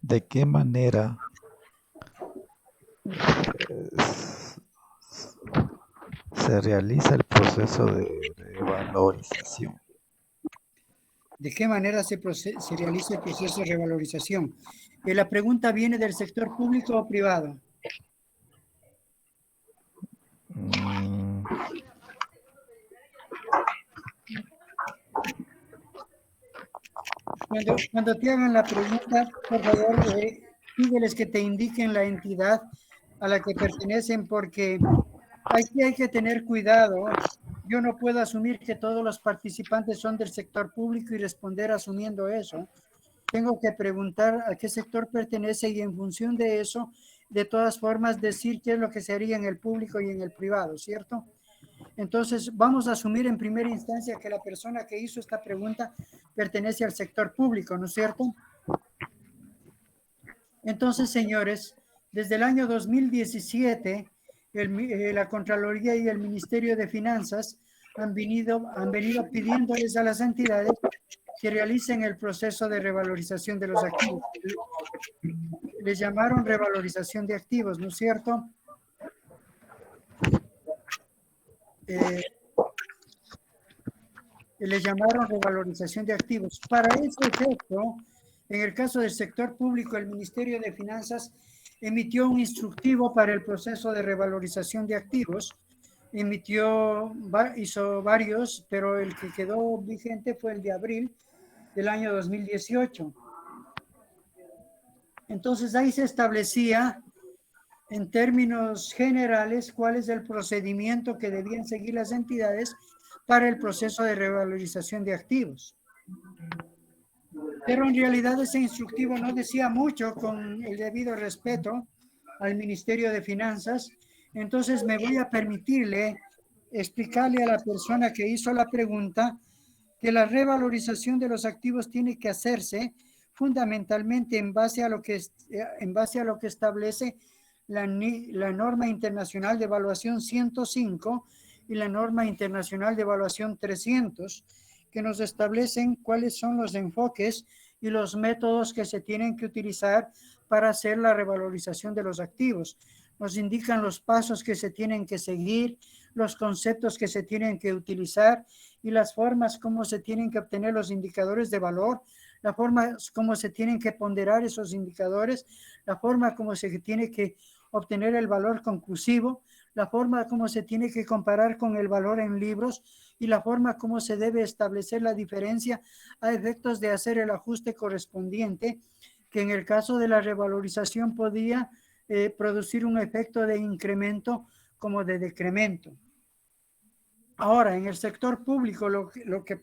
¿De qué manera se realiza el proceso de revalorización? ¿De qué manera se realiza el proceso de revalorización? La pregunta viene del sector público o privado. Cuando te hagan la pregunta, por favor, pídeles que te indiquen la entidad a la que pertenecen, porque aquí hay que tener cuidado. Yo no puedo asumir que todos los participantes son del sector público y responder asumiendo eso. Tengo que preguntar a qué sector pertenece y en función de eso, de todas formas, decir qué es lo que se haría en el público y en el privado, ¿cierto? Entonces, vamos a asumir en primera instancia que la persona que hizo esta pregunta pertenece al sector público, ¿no es cierto? Entonces, señores, desde el año 2017, la Contraloría y el Ministerio de Finanzas han venido pidiéndoles a las entidades que realicen el proceso de revalorización de los activos. Les llamaron revalorización de activos, ¿no es cierto? Le llamaron revalorización de activos. Para ese efecto, en el caso del sector público, el Ministerio de Finanzas emitió un instructivo para el proceso de revalorización de activos. Hizo varios, pero el que quedó vigente fue el de abril del año 2018. Entonces ahí se establecía en términos generales cuál es el procedimiento que debían seguir las entidades para el proceso de revalorización de activos. Pero en realidad ese instructivo no decía mucho, con el debido respeto al Ministerio de Finanzas. Entonces me voy a permitirle explicarle a la persona que hizo la pregunta que la revalorización de los activos tiene que hacerse fundamentalmente en base a lo que establece la norma internacional de evaluación 105 y la norma internacional de evaluación 300, que nos establecen cuáles son los enfoques y los métodos que se tienen que utilizar para hacer la revalorización de los activos. Nos indican los pasos que se tienen que seguir, los conceptos que se tienen que utilizar y las formas como se tienen que obtener los indicadores de valor, la forma como se tienen que ponderar esos indicadores, la forma como se tiene que obtener el valor conclusivo, la forma como se tiene que comparar con el valor en libros y la forma como se debe establecer la diferencia a efectos de hacer el ajuste correspondiente, que en el caso de la revalorización podía producir un efecto de incremento como de decremento. Ahora, en el sector público, lo que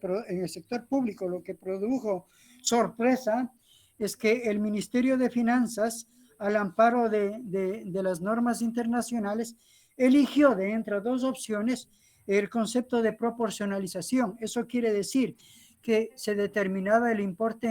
produjo sorpresa es que el Ministerio de Finanzas, al amparo de las normas internacionales, eligió de entre dos opciones el concepto de proporcionalización. Eso quiere decir que se determinaba el importe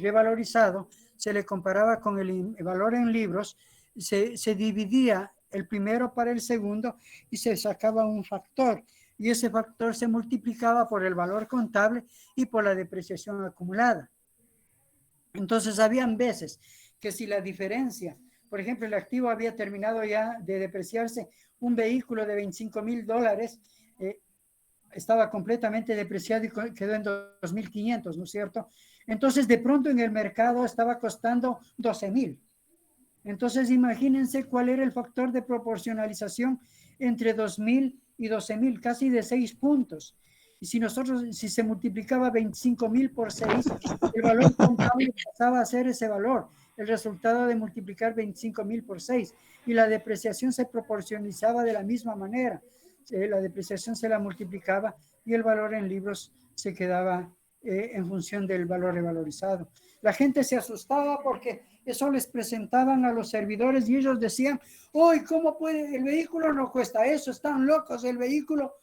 revalorizado, se le comparaba con el valor en libros, se dividía el primero para el segundo y se sacaba un factor, y ese factor se multiplicaba por el valor contable y por la depreciación acumulada. Entonces habían veces que si la diferencia, por ejemplo, el activo había terminado ya de depreciarse, un vehículo de $25,000 estaba completamente depreciado y quedó en 2.500, ¿no es cierto? Entonces de pronto en el mercado estaba costando 12,000. Entonces imagínense cuál era el factor de proporcionalización entre 2,000 y 12,000, casi de 6 puntos. Y si se multiplicaba 25,000 por 6, el valor contable pasaba a ser ese valor, el resultado de multiplicar 25,000 por 6. Y la depreciación se proporcionalizaba de la misma manera. La depreciación se la multiplicaba y el valor en libros se quedaba en función del valor revalorizado. La gente se asustaba porque eso les presentaban a los servidores y ellos decían, ¡uy, cómo puede! El vehículo no cuesta eso, están locos, el vehículo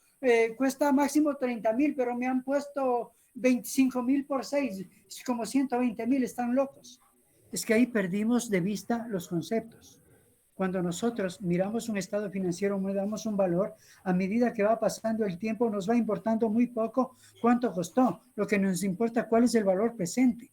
cuesta máximo 30,000, pero me han puesto 25,000 por 6, es como 120,000, están locos. Es que ahí perdimos de vista los conceptos. Cuando nosotros miramos un estado financiero, le damos un valor, a medida que va pasando el tiempo nos va importando muy poco cuánto costó. Lo que nos importa cuál es el valor presente.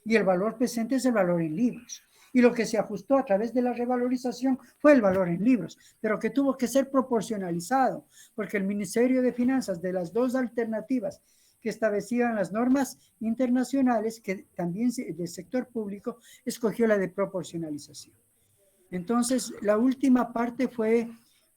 Y el valor presente es el valor en libros. Y lo que se ajustó a través de la revalorización fue el valor en libros, pero que tuvo que ser proporcionalizado, porque el Ministerio de Finanzas, de las dos alternativas que establecían las normas internacionales, que también del sector público, escogió la de proporcionalización. Entonces, la última parte fue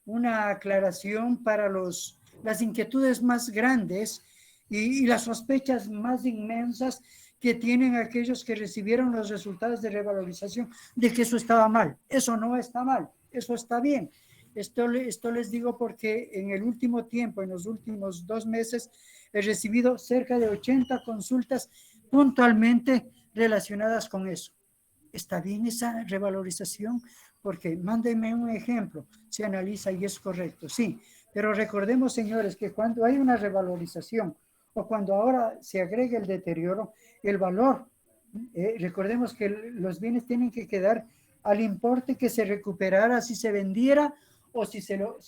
una aclaración para las inquietudes más grandes y las sospechas más inmensas que tienen aquellos que recibieron los resultados de revalorización de que eso estaba mal. Eso no está mal, eso está bien. Esto les digo porque en el último tiempo, en los últimos 2 meses, he recibido cerca de 80 consultas puntualmente relacionadas con eso. ¿Está bien esa revalorización? Porque mándenme un ejemplo, se analiza y es correcto, sí. Pero recordemos, señores, que cuando hay una revalorización o cuando ahora se agrega el deterioro, el valor, recordemos que los bienes tienen que quedar al importe que se recuperara si se vendiera o si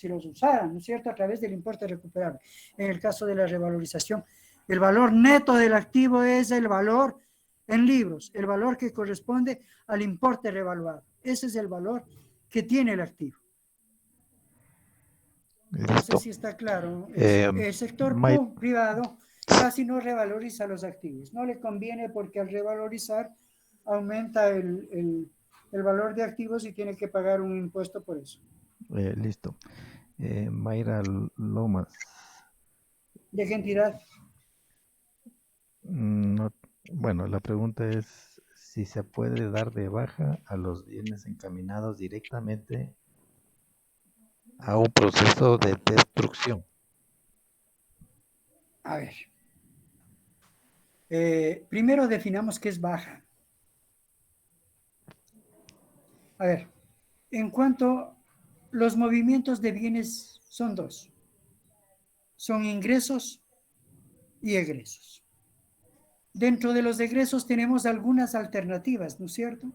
los usaran, ¿no es cierto?, a través del importe recuperable. En el caso de la revalorización, el valor neto del activo es el valor en libros, el valor que corresponde al importe revaluado. Ese es el valor que tiene el activo. Listo. No sé si está claro. El sector privado casi no revaloriza los activos. No le conviene porque al revalorizar aumenta el valor de activos y tiene que pagar un impuesto por eso. Listo. Mayra Lomas. ¿De qué entidad? No, bueno, la pregunta es si se puede dar de baja a los bienes encaminados directamente a un proceso de destrucción. A ver. Primero definamos qué es baja. A ver, en cuanto los movimientos de bienes son dos. Son ingresos y egresos. Dentro de los egresos tenemos algunas alternativas, ¿no es cierto?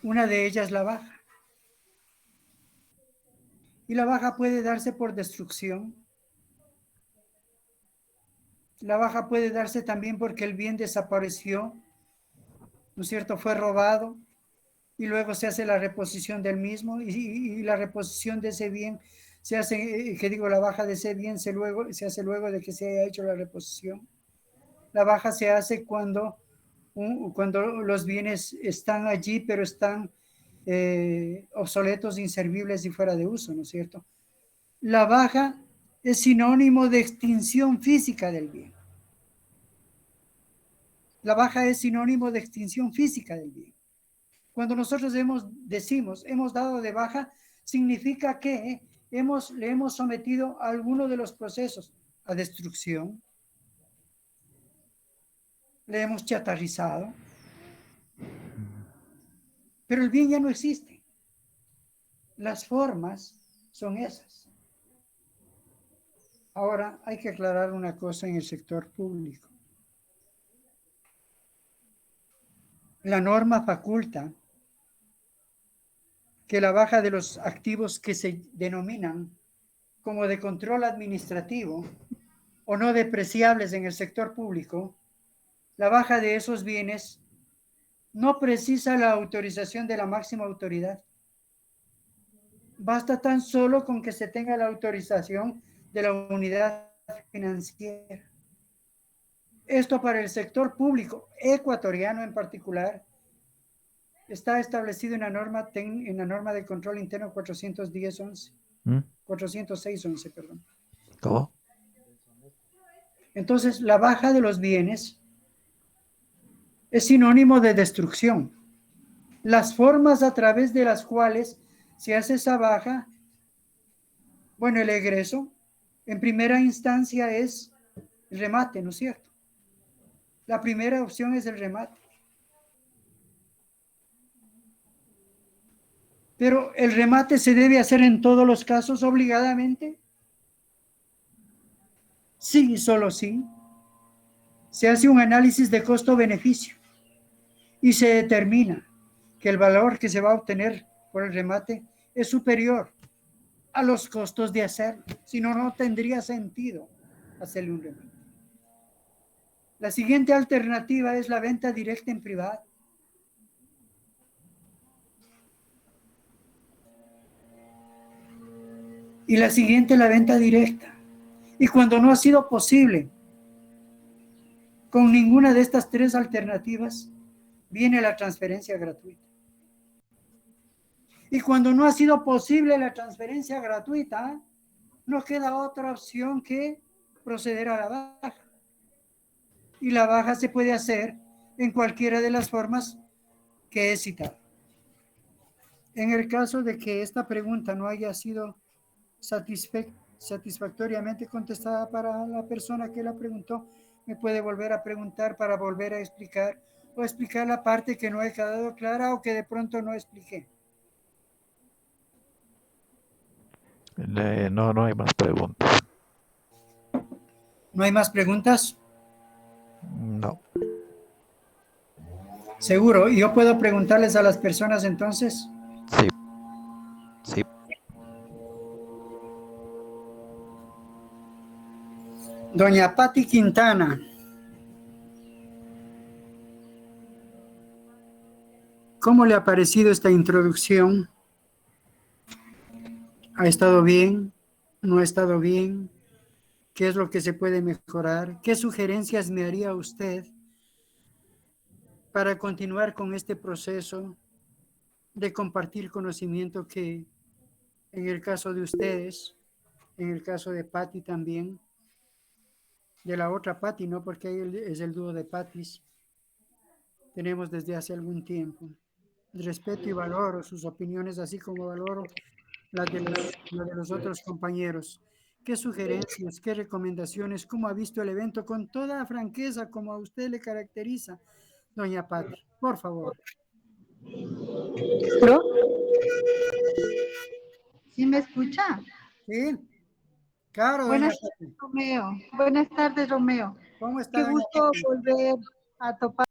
Una de ellas la baja. Y la baja puede darse por destrucción. La baja puede darse también porque el bien desapareció, ¿no es cierto? Fue robado y luego se hace la reposición del mismo y la reposición de ese bien se hace, la baja de ese bien se hace luego de que se haya hecho la reposición. La baja se hace cuando los bienes están allí, pero están obsoletos, inservibles y fuera de uso, ¿no es cierto? La baja es sinónimo de extinción física del bien. La baja es sinónimo de extinción física del bien. Cuando nosotros decimos hemos dado de baja, significa que le hemos sometido a alguno de los procesos a destrucción, le hemos chatarrizado, pero el bien ya no existe. Las formas son esas. Ahora hay que aclarar una cosa en el sector público. La norma faculta que la baja de los activos que se denominan como de control administrativo o no depreciables en el sector público, la baja de esos bienes no precisa la autorización de la máxima autoridad. Basta tan solo con que se tenga la autorización de la unidad financiera. Esto para el sector público ecuatoriano en particular está establecido en la norma de control interno 410-11. 406-11, perdón. ¿Cómo? Entonces, la baja de los bienes es sinónimo de destrucción. Las formas a través de las cuales se hace esa baja, bueno, el egreso, en primera instancia es el remate, ¿no es cierto? La primera opción es el remate. Pero el remate se debe hacer en todos los casos obligadamente. Sí y solo sí. Se hace un análisis de costo-beneficio y se determina que el valor que se va a obtener por el remate es superior a los costos de hacerlo. Si no, no tendría sentido hacerle un remate. La siguiente alternativa es la venta directa en privado. Y la siguiente, la venta directa. Y cuando no ha sido posible con ninguna de estas tres alternativas, viene la transferencia gratuita. Y cuando no ha sido posible la transferencia gratuita, no queda otra opción que proceder a la baja. Y la baja se puede hacer en cualquiera de las formas que he citado. En el caso de que esta pregunta no haya sido satisfactoriamente contestada para la persona que la preguntó, me puede volver a preguntar para volver a explicar o explicar la parte que no he quedado clara o que de pronto no expliqué. No hay más preguntas. ¿No hay más preguntas? No. Seguro. ¿Y yo puedo preguntarles a las personas entonces? Sí. Sí. Doña Patti Quintana. ¿Cómo le ha parecido esta introducción? ¿Ha estado bien? ¿No ha estado bien? ¿Qué es lo que se puede mejorar? ¿Qué sugerencias me haría usted para continuar con este proceso de compartir conocimiento que en el caso de ustedes, en el caso de Patty también, de la otra Patty, ¿no? Porque ahí es el dúo de Patties, tenemos desde hace algún tiempo. Respeto y valoro sus opiniones, así como valoro las de los otros compañeros. ¿Qué sugerencias, qué recomendaciones, cómo ha visto el evento con toda franqueza, como a usted le caracteriza, doña Patty? Por favor. ¿Aló? ¿Sí me escucha? Sí, claro, doña Buenas Patty. tardes, Romeo. Buenas tardes, Romeo. ¿Cómo está, Qué doña gusto Patty? volver a topar